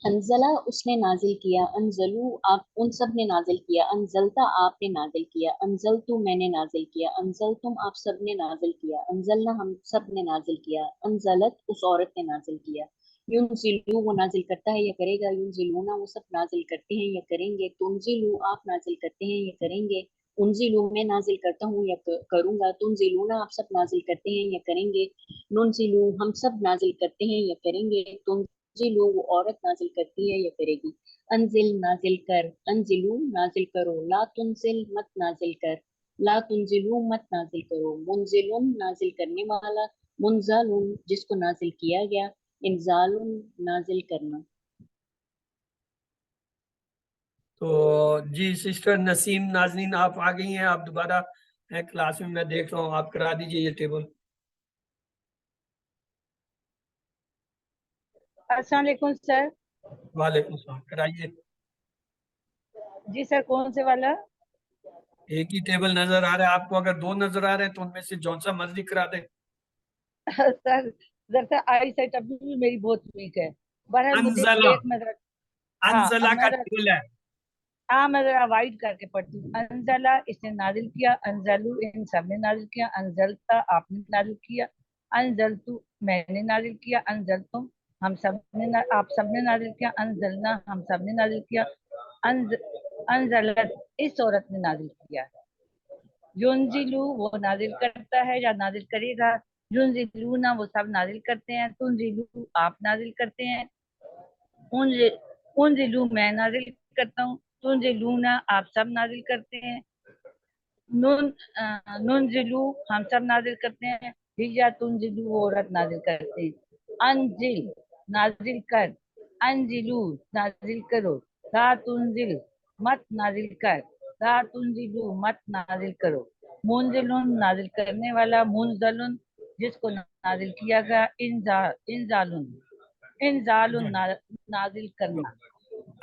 انزلہ اس نے نازل کیا، انزلو آپ ان سب نے نازل کیا، انزلتا آپ نے نازل کیا، انزلتو میں نے نازل کیا، انزلتم آپ سب نے نازل کیا، انزلنا ہم سب نے نازل کیا، انزلت اس عورت نے نازل کیا. ینزلو وہ نازل کرتا ہے یا کرے گا، ینزلونا وہ سب نازل کرتے ہیں یا کریں گے، تنزلو آپ نازل کرتے ہیں یا کریں گے، انزلو میں نازل کرتا ہوں یا کروں گا، تنزلونا آپ سب نازل کرتے ہیں یا کریں گے، ننزلو ہم سب نازل کرتے ہیں یا کریں گے، انزلو وہ عورت نازل کرتی ہے یا کرے گی. انزل نازل کر، انزلو نازل کرو، لا تنزل مت نازل کر، لا تنزلو مت نازل کرو، منزلن نازل کرنے والا، منزلن جس کو نازل کیا گیا، انزال نازل کرنا. تو جی سسٹر نسیم ناظرین آپ آ گئی ہیں, آپ دوبارہ کلاس میں دیکھ رہا ہوں, آپ کرا دیجئے یہ ٹیبل. السلام علیکم سر. وعلیکم السلام, کرائیے. جی سر کون سے والا؟ ایک ہی ٹیبل نظر آ رہا ہے آپ کو, اگر دو نظر آ رہے ہیں تو ان میں سے جون سا مرضی کرا دیں. سر دراصل آئی سائٹ ابھی بھی میری بہت ویک ہے. بہرحال مجھے انزلہ ایک نظر انزلہ کا ٹیبل ہے. میں ذرا وائڈ کر کے پڑھتی ہوں. انزلہ اس نے نازل کیا، انزلو ان سب نے نازل کیا، انزلتا آپ نے نازل کیا، انزلتو میں نے نازل کیا، انزلتم ہم سب نے آپ سب نے نازل کیا، انزلنا ہم سب نے نازل کیا، انزلت اس عورت نے نازل کیا. ینزلو وہ نازل کرتا ہے یا نازل کرے گا، ینزلونا وہ سب نازل کرتے ہیں، تنزلو آپ نازل کرتے ہیں، انزلو میں نازل کرتا ہوں، تنزلونا آپ سب نازل کرتے ہیں، ننزلو ہم سب نازل کرتے ہیں، یا تنزلو وہ عورت نازل کرتے ہیں. انزل نازل کر، انزلو نازل کرو، لا تنزل مت نازل کر، لا تنزلو مت نازل کرو، منزلن نازل کرنے والا، منزلن جس کو نازل کیا گیا، انزالن نازل کرنا.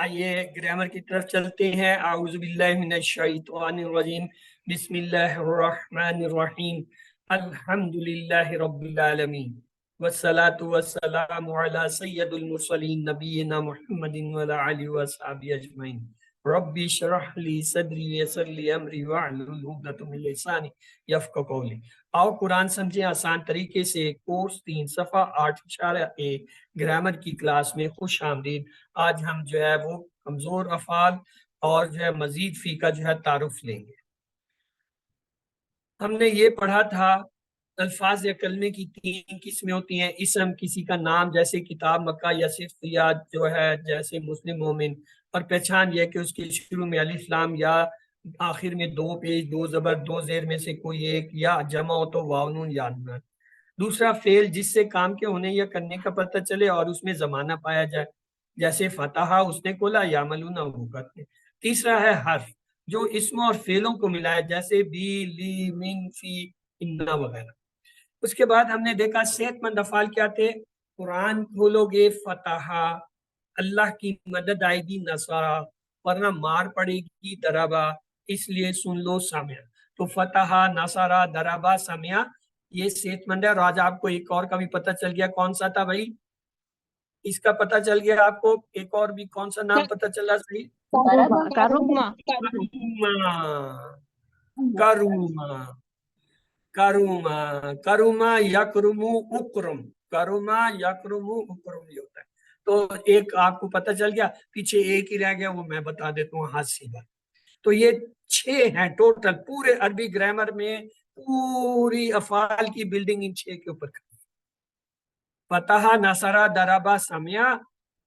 آئیے گرامر کی طرف چلتے ہیں. اعوذ باللہ من الشیطان الرجیم, بسم اللہ الرحمن الرحیم, الحمدللہ رب العالمین, والصلاة والسلام علی سید المرسلین نبینا محمد وعلی آلہ وصحبہ اجمعین. ربی اشرح لی صدری ویسر لی امری واحلل عقدۃ من لسانی یفقہوا قولی. آؤ قرآن سمجھیں آسان طریقے سے. کورس 3 صفحہ 8.1 گرامر کی کلاس میں خوش آمدید. آج ہم جو ہے وہ کمزور افعال اور جو ہے مزید فی کا جو ہے تعارف لیں گے. ہم نے یہ پڑھا تھا الفاظ یا کلمے کی 3 قسمیں ہوتی ہیں. اسم کسی کا نام جیسے کتاب مکہ یا صفت یا جو ہے جیسے مسلم مومن, اور پہچان یہ کہ اس کے شروع میں الف لام یا آخر میں 2 پیش 2 زبر 2 زیر میں سے کوئی ایک, یا جمع ہو تو واو نون یا نون. دوسرا فعل جس سے کام کے ہونے یا کرنے کا پتہ چلے اور اس میں زمانہ پایا جائے, جیسے فتح اس نے کھولا, یعملون وہ کرتے. تیسرا ہے حرف جو اسموں اور فعلوں کو ملایا, جیسے بی لی من فی انا وغیرہ. اس کے بعد ہم نے دیکھا صحت مند افعال کیا تھے. قرآن کھولو گے فتح, اللہ کی مدد آئے گی نصارا, ورنہ مار پڑے گی درابا, اس لیے سن لو سامعہ. تو فتح نصارا درابا سامعہ یہ صحت مند ہے. اور آج آپ کو ایک اور کا بھی پتہ چل گیا, کون سا تھا بھائی؟ اس کا پتہ چل گیا آپ کو, ایک اور بھی کون سا نام پتہ چلا صحیح؟ کروما کروما کروما کروما یکرمو اکرم, کروما یکرمو اکرم یہ ہوتا ہے. تو ایک آپ کو پتہ چل گیا, پیچھے ایک ہی رہ گیا, وہ میں بتا دیتا ہوں ہاتھ سی بات. تو یہ 6 ہیں ٹوٹل پورے عربی گرامر میں. پوری افعال کی بلڈنگ ان 6 کے اوپر. فتح نصرہ دربا سمیا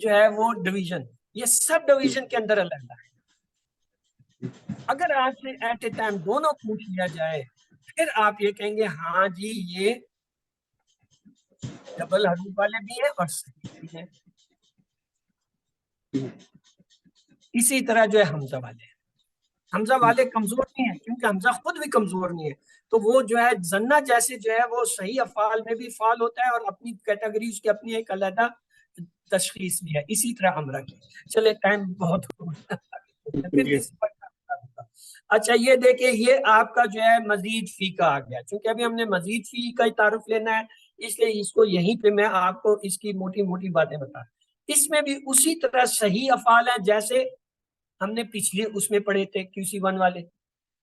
جو ہے وہ ڈویژن، یہ سب ڈویژن کے اندر علیحدہ ہے۔ اگر آپ سے ایٹ اے ٹائم دونوں پوچھ لیا جائے پھر آپ یہ کہیں گے ہاں جی یہ ڈبل حروف والے بھی ہیں اور صحیح بھی ہیں۔ اسی طرح جو ہے حمزہ والے، حمزہ والے کمزور نہیں ہیں کیونکہ حمزہ خود بھی کمزور نہیں ہے، تو وہ جو ہے زنہ جیسے جو ہے وہ صحیح افعال میں بھی فعال ہوتا ہے اور اپنی کیٹیگری اس کی اپنی ایک علیحدہ تشخیص بھی ہے۔ اسی طرح ہمرا کی، چلے ٹائم بہت ہو گیا پھر اس پر اچھا یہ دیکھیں یہ آپ کا جو ہے مزید فی کا آ گیا، چونکہ ابھی ہم نے مزید فی کا تعارف لینا ہے اس لیے اس کو یہیں پہ میں آپ کو اس کی موٹی موٹی باتیں بتا۔ اس میں بھی اسی طرح صحیح افعال ہیں جیسے ہم نے پچھلے اس میں پڑھے تھے QC1 والے،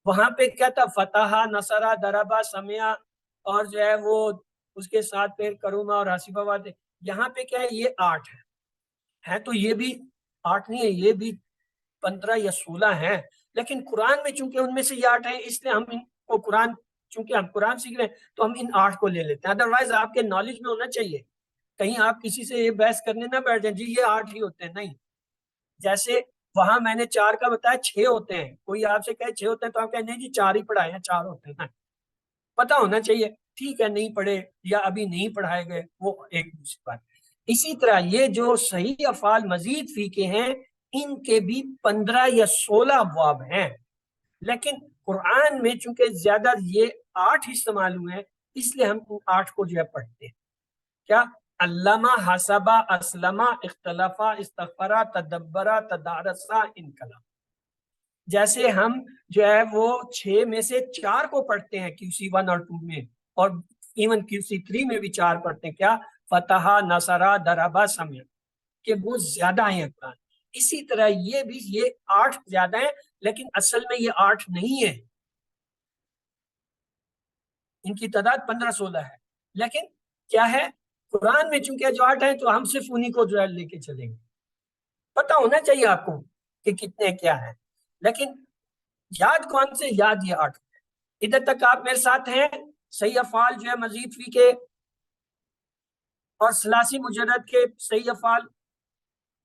وہاں پہ کیا تھا فتحہ، نصرہ، دربہ، سمعہ اور جو ہے وہ اس کے ساتھ پھر کرومہ اور حسیبہ والے۔ یہاں پہ کیا ہے یہ 8 ہے تو یہ بھی 8 نہیں ہے، یہ بھی 15 یا 16 ہیں، لیکن قرآن میں چونکہ ان میں سے یہ 8 ہیں اس لیے ہم ان کو قرآن، چونکہ ہم قرآن سیکھ رہے ہیں تو ہم ان 8 کو لے لیتے ہیں۔ ادروائز آپ کے نالج میں ہونا چاہیے، کہیں آپ کسی سے یہ بحث کرنے نہ بیٹھ جائیں جی یہ 8 ہی ہوتے ہیں، نہیں، جیسے وہاں میں نے 4 کا بتایا 6 ہوتے ہیں، کوئی آپ سے کہے 6 ہوتے ہیں تو آپ کہیں نہیں جی 4 ہی پڑھائے ہیں، 4 ہوتے ہیں، پتہ ہونا چاہیے، ٹھیک ہے نہیں پڑھے یا ابھی نہیں پڑھائے گئے وہ ایک دوسری بات۔ اسی طرح یہ جو صحیح افعال مزید فی کے ہیں ان کے بھی 15 یا 16 ابواب ہیں، لیکن قرآن میں چونکہ زیادہ یہ 8 استعمال ہوئے ہیں اس لیے ہم ان 8 کو جو ہے پڑھتے ہیں۔ کیا؟ علامہ، حسبہ، اسلمہ، اختلافہ، استغفرہ، تدبرہ، تدارسہ، انقلاب۔ جیسے ہم جو ہے وہ 6 میں سے 4 کو پڑھتے ہیں QC1 اور 2 میں، اور ایون QC3 میں بھی 4 پڑھتے ہیں، کیا؟ فتحہ، نصرہ، دربہ، سمعہ، کہ وہ زیادہ ہیں قرآن۔ اسی طرح یہ بھی یہ 8 زیادہ ہیں لیکن اصل میں یہ 8 نہیں ہے، ان کی تعداد 15-16 ہے، لیکن کیا ہے قرآن میں چونکہ جو 8 ہیں تو ہم صرف انہی کو جو ہے لے کے چلیں گے۔ پتہ ہونا چاہیے آپ کو کہ کتنے کیا ہیں، لیکن یاد کون سے؟ یاد یہ 8۔ ادھر تک آپ میرے ساتھ ہیں؟ صحیح افعال جو ہے مزید فی کے اور ثلاثی مجرد کے صحیح افعال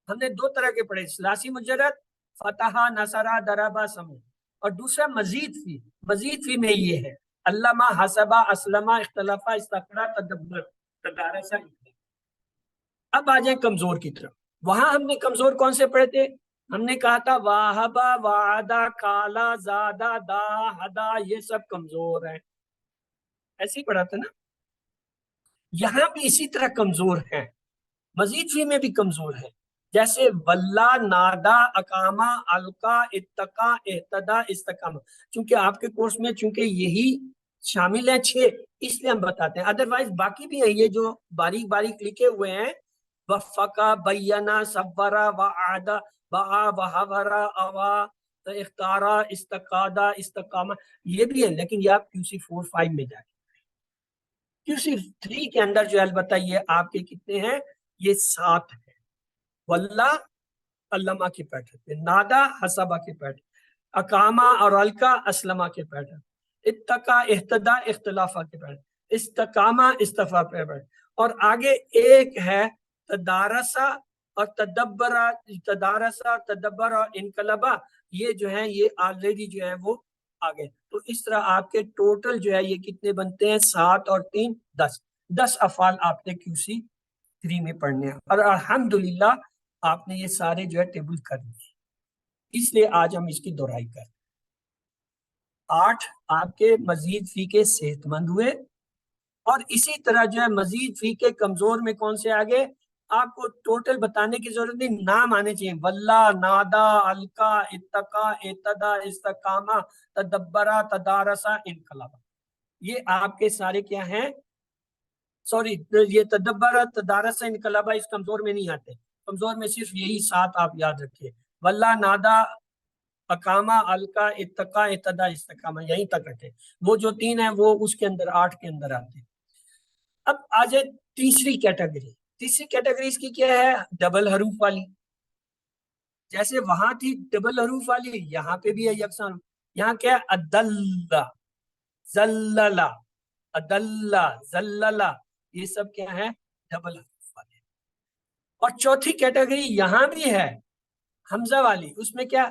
ہم نے 2 طرح کے پڑھے، ثلاثی مجرد فتحہ، نصرہ، دربہ، سمعہ، اور دوسرا مزید فی۔ مزید فی میں یہ ہے علامہ، حسبہ، اسلمہ، اختلافہ، استغفرہ، تدبر، تدارسہ۔ اب آ جائیں کمزور کی طرف۔ وہاں ہم نے کمزور کون سے پڑھے تھے؟ ہم نے کہا تھا واہبہ، وعدہ، کالا، زادہ، دا، ہدا، یہ سب کمزور ہیں، ایسے ہی پڑھا تھا نا۔ یہاں بھی اسی طرح کمزور ہیں، مزید فی میں بھی کمزور ہیں، جیسے واللہ، نادا، اقامہ، القا، اتقا، اہتدا، استقامہ۔ چونکہ آپ کے کورس میں چونکہ یہی شامل ہیں 6 اس لیے ہم بتاتے ہیں، ادروائز باقی بھی ہیں یہ جو باریک باریک لکھے ہوئے ہیں، وفقا، بینا، صبرا، وعدہ، وعا، وحورا، اوا، اختارا، استقادہ، استقامہ، یہ بھی ہے، لیکن یہ آپ QC4-5 میں جائیں۔ QC3 کے اندر جو البتہ یہ آپ کے کتنے ہیں؟ یہ 7 ہیں۔ واللہ علامہ کے پیٹرن پہ، نادا حسبہ کے پیٹرن، اقامہ اور القا اسلمہ کے پیٹرن، اتقا اہتدا اختلافہ کے پیٹرن، استقامہ استفا پہ پیٹرن، اور آگے ایک ہے تدارسہ اور تدبرہ، تدارسہ، تدبر اور انقلبہ، یہ جو ہے یہ آلریڈی جو ہے وہ آگے۔ تو اس طرح آپ کے ٹوٹل جو ہے یہ کتنے بنتے ہیں؟ 7 اور 3 10 افعال آپ نے QC3 میں پڑھنے ہیں، اور الحمدللہ آپ نے یہ سارے جو ہے ٹیبل کر لیے، اس لیے آج ہم اس کی دہرائی کریں۔ 8 آپ کے مزید فی کے صحت مند ہوئے، اور اسی طرح جو ہے مزید فی کے کمزور میں کون سے آگے؟ آپ کو ٹوٹل بتانے کی ضرورت نہیں، نام آنے چاہیے، واللہ، نادا، القا، اتقا، اعتدا، استقامہ، تدبرہ، تدارسہ، انقلابہ۔ یہ آپ کے سارے کیا ہیں؟ سوری، یہ تدبرہ، تدارسہ، انقلابہ اس کمزور میں نہیں آتے، کمزور میں صرف یہی 7 آپ یاد رکھیے، واللہ، نادا، اقامہ، القا، اتقا، اعتدا، استقامہ، یہیں تک رکھے۔ وہ جو 3 ہیں وہ اس کے اندر 8 کے اندر آتے ہیں۔ اب آ جائے تیسری کیٹیگری۔ تیسری کیٹیگری اس کی کیا ہے؟ ڈبل حروف والی۔ جیسے وہاں تھی ڈبل حروف والی، یہاں پہ بھی ہے یکساں حروف۔ یہاں کیا ہے؟ ادلہ، زللہ، ادلہ، زللہ، یہ سب کیا ہے؟ ڈبل حروف والے۔ اور چوتھی کیٹیگری یہاں بھی ہے حمزہ والی، اس میں کیا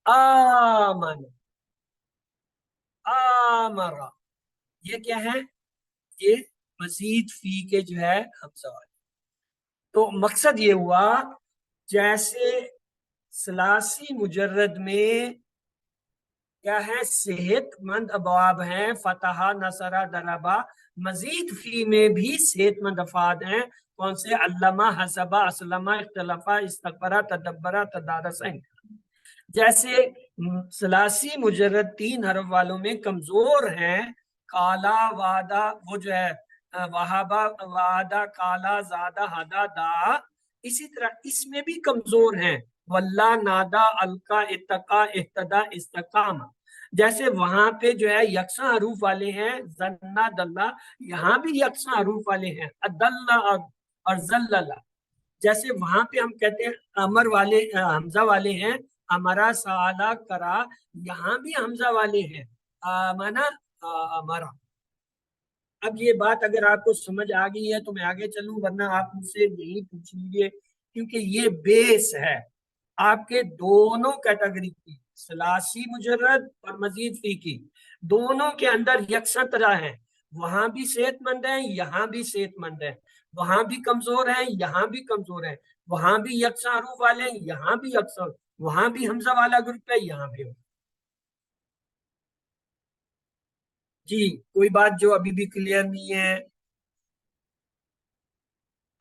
آمن، آمرا، یہ کیا ہے؟ یہ مزید فی کے جو ہے حمزہ والی۔ تو مقصد یہ ہوا جیسے ثلاثی مجرد میں کیا ہے صحت مند ابواب ہیں، فتح، نصرہ، ضربہ، مزید فی میں بھی صحت مند افعال ہیں، کون سے؟ علمہ، حسبہ، اسلمہ، اختلفہ، استغفرہ، تدبرہ، تدارسہ۔ جیسے ثلاثی مجرد 3 حرف والوں میں کمزور ہیں کالا، وعدہ، وہ جو ہے وہابہ، وعدہ، کالا، زادہ، ہدا، دا، اسی طرح اس میں بھی کمزور ہیں واللہ، نادا، القا، اتقا، اہتدا، استقام۔ جیسے وہاں پہ جو ہے یکساں حروف والے ہیں زنا، دلہ، یہاں بھی یکساں حروف والے ہیں ادلہ اور زللہ۔ جیسے وہاں پہ ہم کہتے ہیں امر والے حمزہ والے ہیں امرا، سالا، کرا، یہاں بھی حمزہ والے ہیں آمنا، امرا۔ اب یہ بات اگر آپ کو سمجھ آ گئی ہے تو میں آگے چلوں، ورنہ آپ مجھ سے یہی پوچھ لیجیے، کیونکہ یہ بیس ہے آپ کے دونوں کیٹیگری کی، ثلاثی مجرد اور مزید فی کی، دونوں کے اندر یکساں طرح ہیں، وہاں بھی صحت مند ہیں، یہاں بھی صحت مند ہیں، وہاں بھی کمزور ہیں، یہاں بھی کمزور ہیں، وہاں بھی یکساں حروف والے ہیں، یہاں بھی یکساں، وہاں بھی حمزہ والا گروپ ہے، یہاں بھی۔ جی کوئی بات جو ابھی بھی کلیئر نہیں ہے؟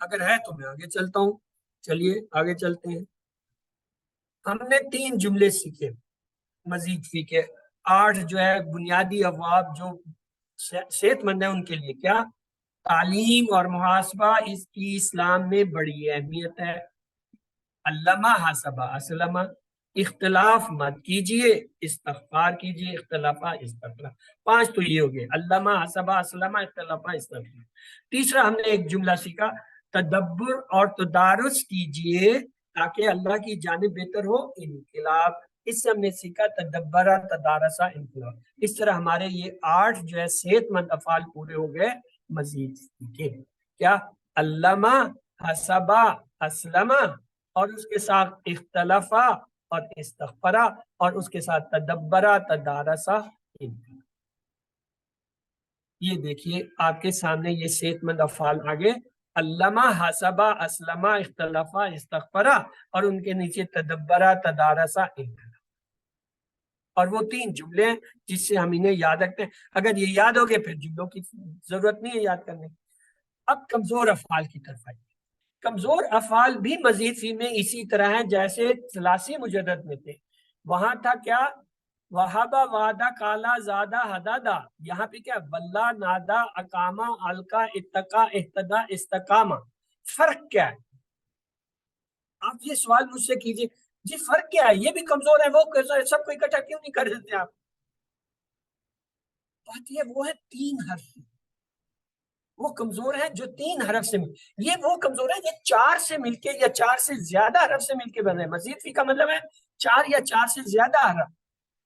اگر ہے تو میں آگے چلتا ہوں، چلیے آگے چلتے ہیں۔ ہم نے 3 جملے سیکھے مزید فی کے، 8 جو ہے بنیادی ابواب جو صحت مند ہیں ان کے لیے، کیا؟ تعلیم اور محاسبہ، اس کی اسلام میں بڑی اہمیت ہے۔ علامہ، حسبہ، اسلمہ، اختلاف مت کیجئے، استغفار کیجئے، اختلافہ، استغفار۔ 5 تو یہ ہو گئے، علامہ، حسبہ، اسلمہ، اختلافہ، استغفار۔ تیسرا ہم نے ایک جملہ سیکھا، تدبر اور تدارس کیجئے تاکہ اللہ کی جانب بہتر ہو انقلاب۔ اس سے ہم نے سیکھا تدبرہ، تدارسہ، انقلاب۔ اس طرح ہمارے یہ 8 جو ہے صحت مند افعال پورے ہو گئے مزید سیکھے، کیا؟ علامہ، حسبہ، اسلمہ، اور اس کے ساتھ اختلافہ اور استغفرہ، اور اس کے ساتھ تدبرہ، تدارسہ، انقلاب۔ یہ دیکھیے آپ کے سامنے یہ صحت مند افعال آگے، علامہ، حسبہ، اسلمہ، اختلافہ، استغفرہ، اور ان کے نیچے تدبرہ، تدارسہ، انقلاب۔ اور وہ 3 جملے ہیں جس سے ہم انہیں یاد رکھتے ہیں، اگر یہ یاد ہو گئے پھر جملوں کی ضرورت نہیں ہے یاد کرنے۔ اب کمزور افعال کی طرف آئیے۔ کمزور افعال بھی مزید فی میں اسی طرح ہیں جیسے ثلاثی مجرد میں تھے، وہاں تھا کیا؟ وہابہ، وعدہ، کالا، زادہ، ہدادا، یہاں پہ کیا؟ واللہ، نادا، اقامہ، القا، اتقا، اہتدا، استقامہ۔ فرق کیا ہے؟ آپ یہ سوال مجھ سے کیجئے، جی فرق کیا ہے؟ یہ بھی کمزور ہے، وہ کمزور ہے، سب کو اکٹھا کیوں نہیں کر دیتے آپ؟ بات یہ وہ ہے 3 حرف، وہ کمزور ہے جو 3 حرف سے مل، یہ وہ کمزور ہے یہ 4 سے مل کے یا 4 سے زیادہ حرف سے مل کے بن رہے ہیں۔ مزید فی کا مطلب ہے 4 یا 4 سے زیادہ حرف،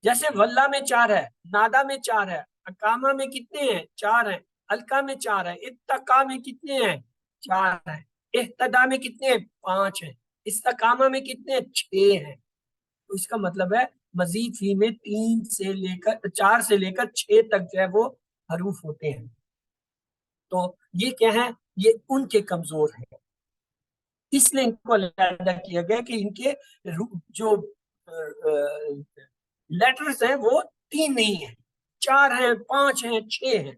جیسے واللہ میں 4 ہے، نادا میں 4 ہے، اقامہ میں کتنے ہیں؟ 4 ہیں، القا میں 4 ہے، اتقا میں کتنے ہیں؟ 4 ہیں، اہتدا میں کتنے ہیں؟ 5 ہیں، استقامہ میں کتنے ہیں؟ 6 ہیں۔ تو اس کا مطلب ہے مزید فی میں 4 سے لے کر 6 تک جو ہے وہ حروف ہوتے ہیں۔ تو یہ کیا ہے؟ یہ ان کے کمزور ہیں، اس لیے ان کو علیحدہ کیا گیا کہ ان کے جو لیٹرز ہیں وہ 3 نہیں ہیں، 4 ہیں، 5 ہیں، 6 ہیں،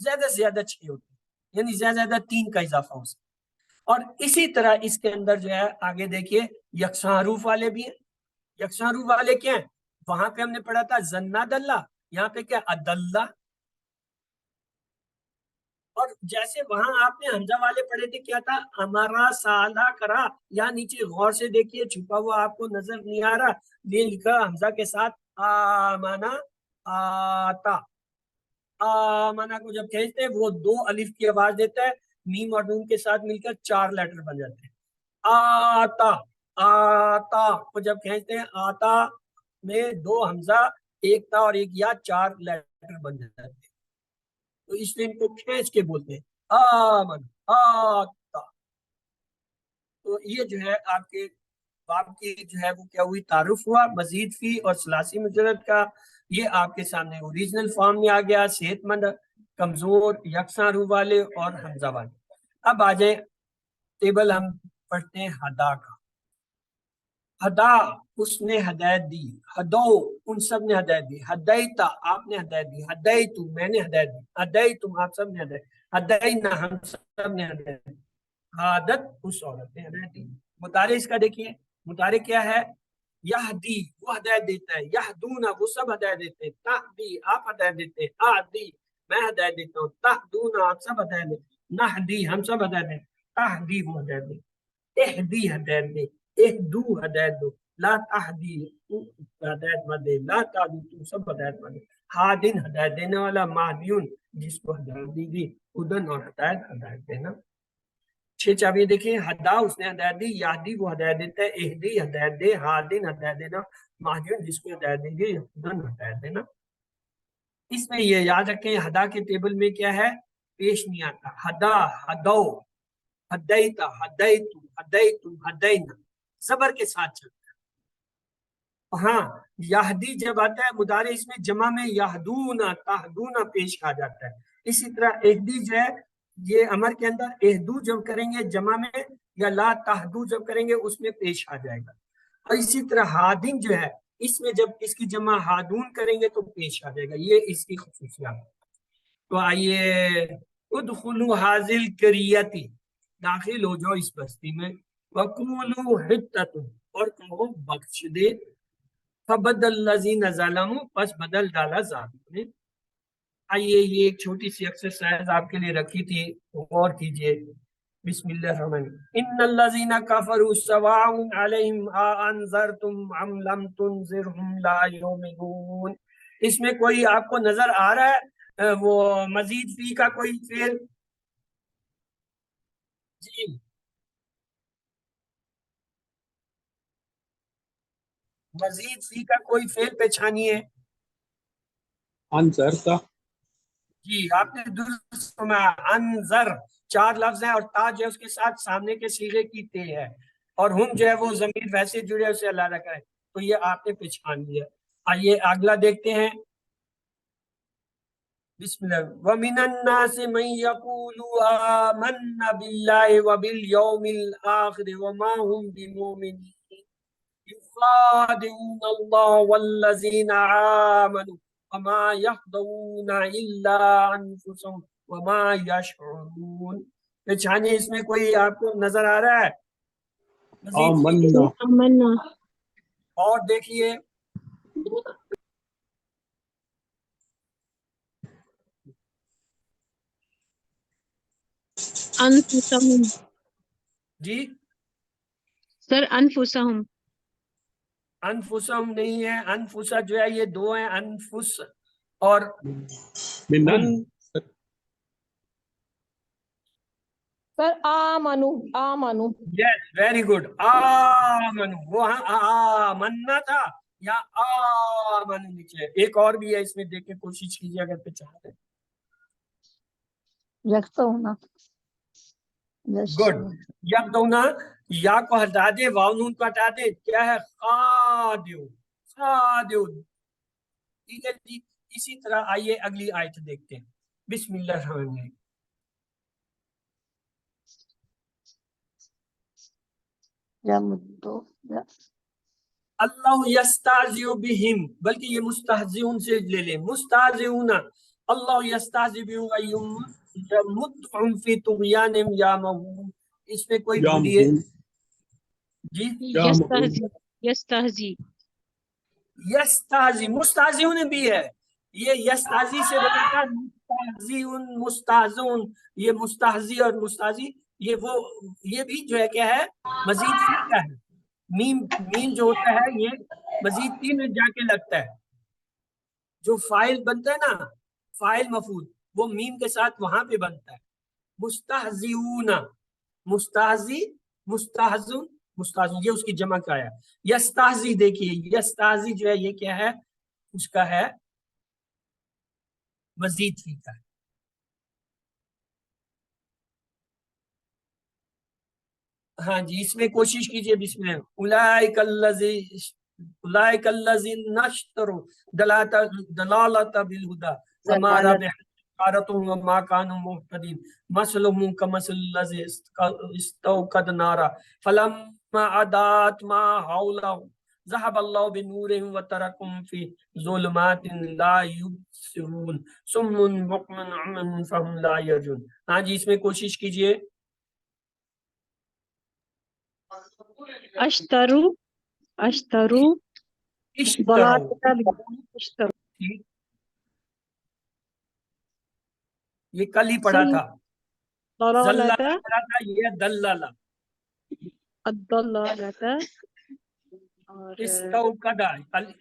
زیادہ سے زیادہ 6 ہوتے ہیں، یعنی زیادہ سے زیادہ 3 کا اضافہ ہو سکتا ہے۔ اور اسی طرح اس کے اندر جو ہے آگے دیکھیے یکساں حروف والے بھی ہیں۔ یکساں حروف والے کیا ہیں؟ وہاں پہ ہم نے پڑھا تھا زنا، دلہ، یہاں پہ کیا؟ عدلہ۔ اور جیسے وہاں آپ نے حمزہ والے پڑھے تھے کیا تھا؟ ہمارا، سالہ، کرا، یہاں نیچے غور سے دیکھیے چھپا ہوا آپ کو نظر نہیں آ رہا، یہ لکھا حمزہ کے ساتھ آمنا، آتا۔ آمنا کو جب کھینچتے ہیں وہ 2 الف کی آواز دیتا ہے، میم اور نون کے ساتھ مل کر 4 لیٹر بن جاتے ہیں۔ آتا، آتا کو جب کھینچتے ہیں آتا میں 2 حمزہ، 1 تا اور 1 یا، 4 لیٹر بن جاتے ہیں، تو اس لیے ان کو کھینچ کے بولتے ہیں آمن، آتا۔ تو تو یہ جو ہے آپ کے باب کی جو ہے وہ کیا ہوئی، تعارف ہوا مزید فی اور ثلاثی مجرد کا. یہ آپ کے سامنے اوریجنل فارم میں آ گیا، صحت مند، کمزور، یکساں روح والے اور حمزہ والے. اب آ جائیں ٹیبل ہم پڑھتے ہیں ہدا کا. ہدا اس نے ہدایت دی، ہدو ان سب نے ہدایت دی، ہدایتا آپ نے ہدایت دی، ہدایتو میں نے ہدایت دی، ہدایتم آپ سب نے ہدایت، ہداینا ہم سب نے ہدایت دی، عادت اس عورت نے ہدایت دی. مطالعہ اس کا دیکھیے، مطالعہ کیا ہے، یہدی وہ ہدایت دیتا ہے، یہدونا وہ سب ہدایت دیتے ہیں، تہدی آپ ہدایت دیتے ہیں، آدی میں ہدایت دیتا ہوں، تہدونا آپ سب ہدایت دیتے ہیں، نہدی ہم سب ہدایت دیتے ہیں، تہدی وہ ہدایت دیتے ہیں، اہدی ہدایت دے، اہدو ہدایت دو، لا تہدی تو ہدایت مت دے، لا تہدی تو سب ہدایت مت دے، ہادن ہدایت دینے والا، مہدیون جس کو ہدایت دی گئی، ہدن اور ہدایت دینا. 6 چابیاں دیکھیں، ہدا اس نے ہدایت دی، یہدی وہ ہدایت دیتا ہے، اہدی ہدایت دے، ہادن ہدایت دینا، مہدیون جس کو ہدایت دی گئی، ہدن ہدایت دینا. اس میں یہ یاد رکھیں ہدا کے ٹیبل میں کیا ہے، پیش نہیں آتا، ہدا، ہدو، ہدیتا، ہدیتو، ہدیتم، ہدینا صبر کے ساتھ چلتا ہے. ہاں یہدی جب آتا ہے مضارع اس میں جمع میں یہدونا تہدونا پیش آ جاتا ہے. اسی طرح اہدی جو ہے یہ امر کے اندر اہدو جب کریں گے جمع میں، یا لا تہدو جب کریں گے اس میں پیش آ جائے گا. اور اسی طرح ہادن جو ہے اس میں جب اس کی جمع ہادون کریں گے تو پیش آ جائے گا. یہ اس کی خصوصیات. تو آئیے ادخلوا حاضل کریتی داخل ہو جاؤ اس بستی میں، وقولوا حطۃ اور کہو بخش دے، فبدل الذین ظلموا پس بدل ڈالا ظالموں نے. آئیے یہ ایک چھوٹی سی ایکسرسائز آپ کے لیے رکھی تھی، غور کیجئے. بسم اللہ الرحمن الرحیم. ان الذین کفروا سواء علیہم اانذرتم ام لم تنذرہم لا یؤمنون. اس میں کوئی آپ کو نظر آ رہا ہے وہ مزید فی کا کوئی فعل؟ جی مزید فی کا کوئی فعل پہچانیے. انصر کا جی آپ نے درست سنا، انذر 4 لفظ ہیں اور تا جو ہے اس کے ساتھ سامنے کے صیغے کی تے ہے، اور ہم جو ہے وہ ضمیر ویسے جڑے اسے علیحدہ کریں، تو یہ آپ نے پہچان لیا. آئیے اگلا دیکھتے ہیں. بسم اللہ. وَمِنَ النَّاسِ مَن يَقُولُ آمَنَّا بِاللَّهِ وَبِالْيَوْمِ الْآخِرِ وَمَا هُمْ بِمُؤْمِنِينَ يُخَادِعُونَ اللَّهَ وَالَّذِينَ آمَنُوا وَمَا يَخْدَعُونَ إِلَّا أَنفُسَهُمْ وَمَا يَشْعُرُونَ. پہچانے اس میں کوئی آپ کو نظر آ رہا ہے مزید آمنا امنا اور دیکھیے انفسہم جی سر انفسہم انفسم نہیں ہے، انفسا جو ہے یہ 2 ہیں، انفس اور من سر آمنو آمنو. یس ویری گڈ، آمن وہ آمنا تھا یا آمن نیچے. ایک اور بھی ہے اس میں، دیکھ کے کوشش کیجیے اگر پہچان ہے. یکساں ہونا گڈ. یا دونا یا کو ہٹا دے، واو نون کو ہٹا دے، کیا ہے خادیو، خادیو. ٹھیک ہے جی. اسی طرح آئیے اگلی آیت دیکھتے ہیں. بسم اللہ الرحمن الرحیم. اللہ یستہزئ بہم، بلکہ یہ مستہزئون سے لے لیں، مستہزئون. اللہ یستہزئ بہم یمدہم فی طغیانہم یعمہون. اس میں کوئی ڈھونڈیے. جی یستہزی یستہزی یستہزئ، مستہزئون بھی ہے. یہ یستہزئ سے بدل کر مستہزئون، مستہزئون. یہ مستہزئ اور مستہزئ یہ بھی جو ہے کیا ہے، مزید فی کا ہے. میم جو ہوتا ہے یہ مزید فی میں جا کے لگتا ہے. جو فائل بنتا ہے نا، فائل مفعول، وہ میم کے ساتھ وہاں پہ بنتا ہے. مستہزئون، مستہزئ، مستہزئ، مستہزئ، یہ اس کی جمع کا ہے. یستہزئ دیکھیے، یستہزئ جو ہے یہ کیا ہے، اس کا ہے مزید فی کا ہے. ہاں جی اس میں کوشش کیجئے بسم اللہ. اولئک الذین اشتروا دلالۃ بالہدی فما ربحت تجارتهم وما كانوا مهتدين مثلهم كمثل الذی استوقد نارا فلما اضاءت ما حوله ذهب الله بنورهم وتركهم في ظلمات لا يبصرون صم بكم عمي فهم لا يرجعون. ہاں جی اس میں کوشش کیجئے. اشترو اشتروا اشترو ٹھیک. یہ کل ہی پڑھا تھا. ضلالت زلالہ پڑھا تھا، یہ دلالہ. الضلالت اور استوقدہ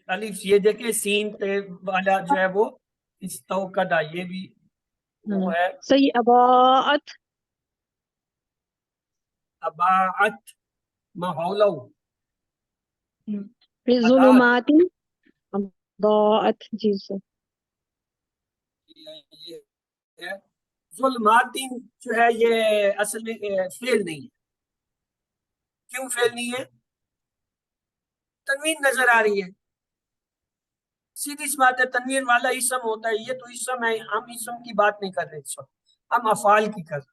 الف یہ دیکھیں سین پہ والا جو ہے وہ استوقدہ یہ بھی وہ ہے. صحیح اباعت اباعت ماحولہ پھر ظلمات ضاعت جی سے ظلمات جو ہے یہ اصل میں فعل نہیں ہے. کیوں فعل نہیں ہے؟ تنوین نظر آ رہی ہے. سیدھی سی بات ہے تنوین والا اسم ہوتا ہے. یہ تو اسم ہے، ہم اسم کی بات نہیں کر رہے اس وقت، ہم افعال کی کر رہے ہیں.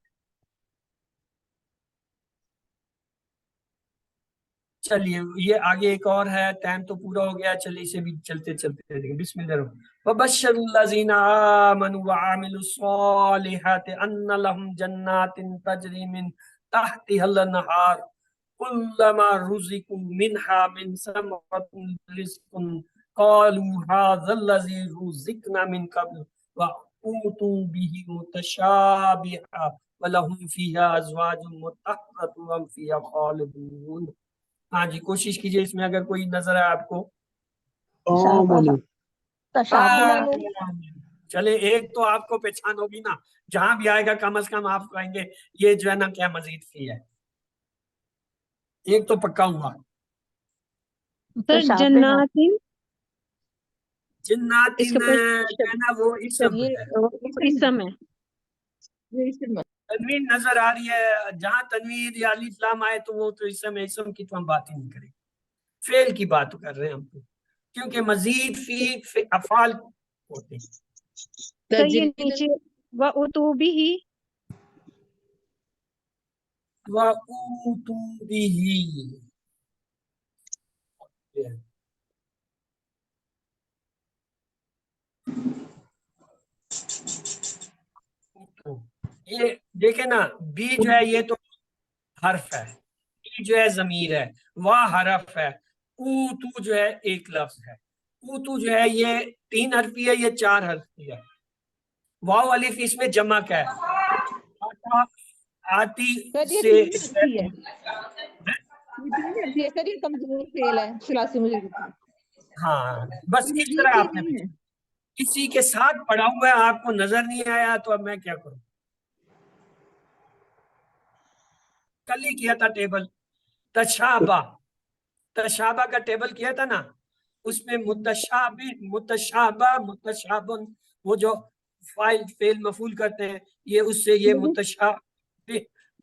چلیے یہ آگے ایک اور ہے، ٹائم تو پورا ہو گیا، چلیے اسے بھی چلتے چلتے دیکھیں. بسم اللہ الرحمن الرحیم. وَبَشَّرُ الَّذِينَ آمَنُوا وَعَمِلُوا الصَّالِحَاتِ أَنَّ لَهُمْ جَنَّاتٍ تَجْرِي مِنْ تَحْتِهَا الْأَنْهَارُ كُلَّمَا رُزِقُوا مِنْهَا مِنْ ثَمَرَةٍ رِزْقًا قَالُوا هَذَا الَّذِي رُزِقْنَا مِنْ قَبْلُ وَأُوتُوا بِهِ مُتَشَابِهًا وَلَهُمْ فِيهَا أَزْوَاجٌ مُطَهَّرَةٌ وَهُمْ فِيهَا خَالِدُونَ. ہاں جی کوشش کیجئے اس میں اگر کوئی نظر ہے آپ کو. چلے ایک تو آپ کو پہچان ہوگی نا، جہاں بھی آئے گا کم از کم آپ کہیں گے یہ جو ہے نا کیا مزید فی ہے. ایک تو پکا ہوا. سر جنات جناتین جو ہے نا وہ اسم ہے. اسم ہے. تنوین نظر آ رہی ہے، جہاں تنوین یا الف لام آئے تو وہ تو اسم ہے. اسم کی تو ہم بات ہی نہیں کریں، فعل کی بات کر رہے ہیں ہم تو، کیونکہ مزید فی افعال ہوتے ہیں. صحیح نیچے وَأُوتُوا بِهِ وَأُوتُوا بِهِ یہ دیکھیں نا بی جو ہے یہ تو حرف ہے، ای جو ہے ضمیر ہے، وا حرف ہے، اوتو جو ہے ایک لفظ ہے. اوتو جو ہے یہ 3 حرفی ہے، یہ 4 حرفی ہے. واو الف اس میں جمع کا ہے. آتی سے کمزور فعل ہے ثلاثی مجھے. ہاں بس اس طرح آپ نے کسی کے ساتھ پڑھا ہوا ہے آپ کو نظر نہیں آیا تو اب میں کیا کروں. کل ہی کیا تھا ٹیبل تشابہ کا ٹیبل کیا تھا نا، اس میں متشابہ متشابن وہ جو فعل مفعول کرتے ہیں یہ اس سے یہ متشابہ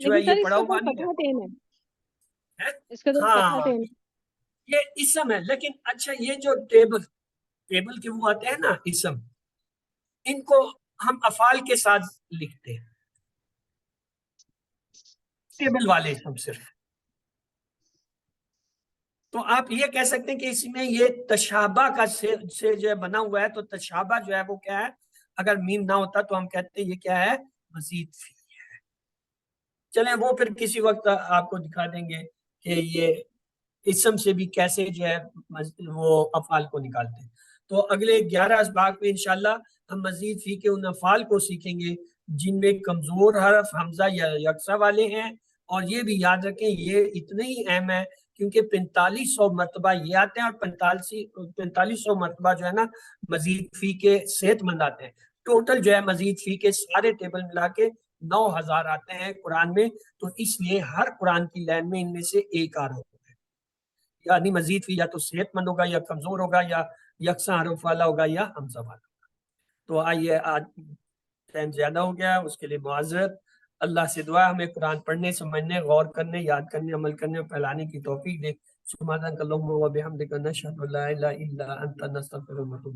جو ہے یہ پڑھا ہوا نہیں ہے. ہاں یہ اسم ہے، لیکن اچھا یہ جو ٹیبل کے وہ آتے ہیں نا اسم، ان کو ہم افعال کے ساتھ لکھتے ہیں، ٹیبل والے اسم صرف. تو آپ یہ کہہ سکتے ہیں کہ اس میں یہ تشابہ کا سے جو ہے بنا ہوا ہے، تو تشابہ جو ہے وہ کیا ہے، اگر میم نہ ہوتا تو ہم کہتے ہیں یہ کیا ہے، مزید فی ہے. چلیں وہ پھر کسی وقت آپ کو دکھا دیں گے کہ یہ اسم سے بھی کیسے جو ہے وہ افعال کو نکالتے ہیں. تو اگلے 11 اسباق میں انشاءاللہ ہم مزید فی کے ان افعال کو سیکھیں گے جن میں کمزور حرف حمزہ یا یکساں والے ہیں. اور یہ بھی یاد رکھیں یہ اتنے ہی اہم ہے کیونکہ 4500 مرتبہ یہ آتے ہیں اور 4500 مرتبہ جو ہے نا مزید فی کے صحت مند آتے ہیں. ٹوٹل جو ہے مزید فی کے سارے ٹیبل ملا کے 9000 آتے ہیں قرآن میں. تو اس لیے ہر قرآن کی لائن میں ان میں سے ایک آ رہا ہوتا ہے، یعنی مزید فی یا تو صحت مند ہوگا یا کمزور ہوگا یا یکساں حروف والا ہوگا یا حمزہ والا ہوگا. تو آئیے آج ٹائم زیادہ ہو گیا، اس کے لیے معذرت. اللہ سے دعا ہے ہمیں قرآن پڑھنے، سمجھنے، غور کرنے، یاد کرنے، عمل کرنے اور پھیلانے کی توفیق دے۔ سبحانک اللہم و بحمدک، نشہد ان لا الہ الا انت، نستغفرک و نتوب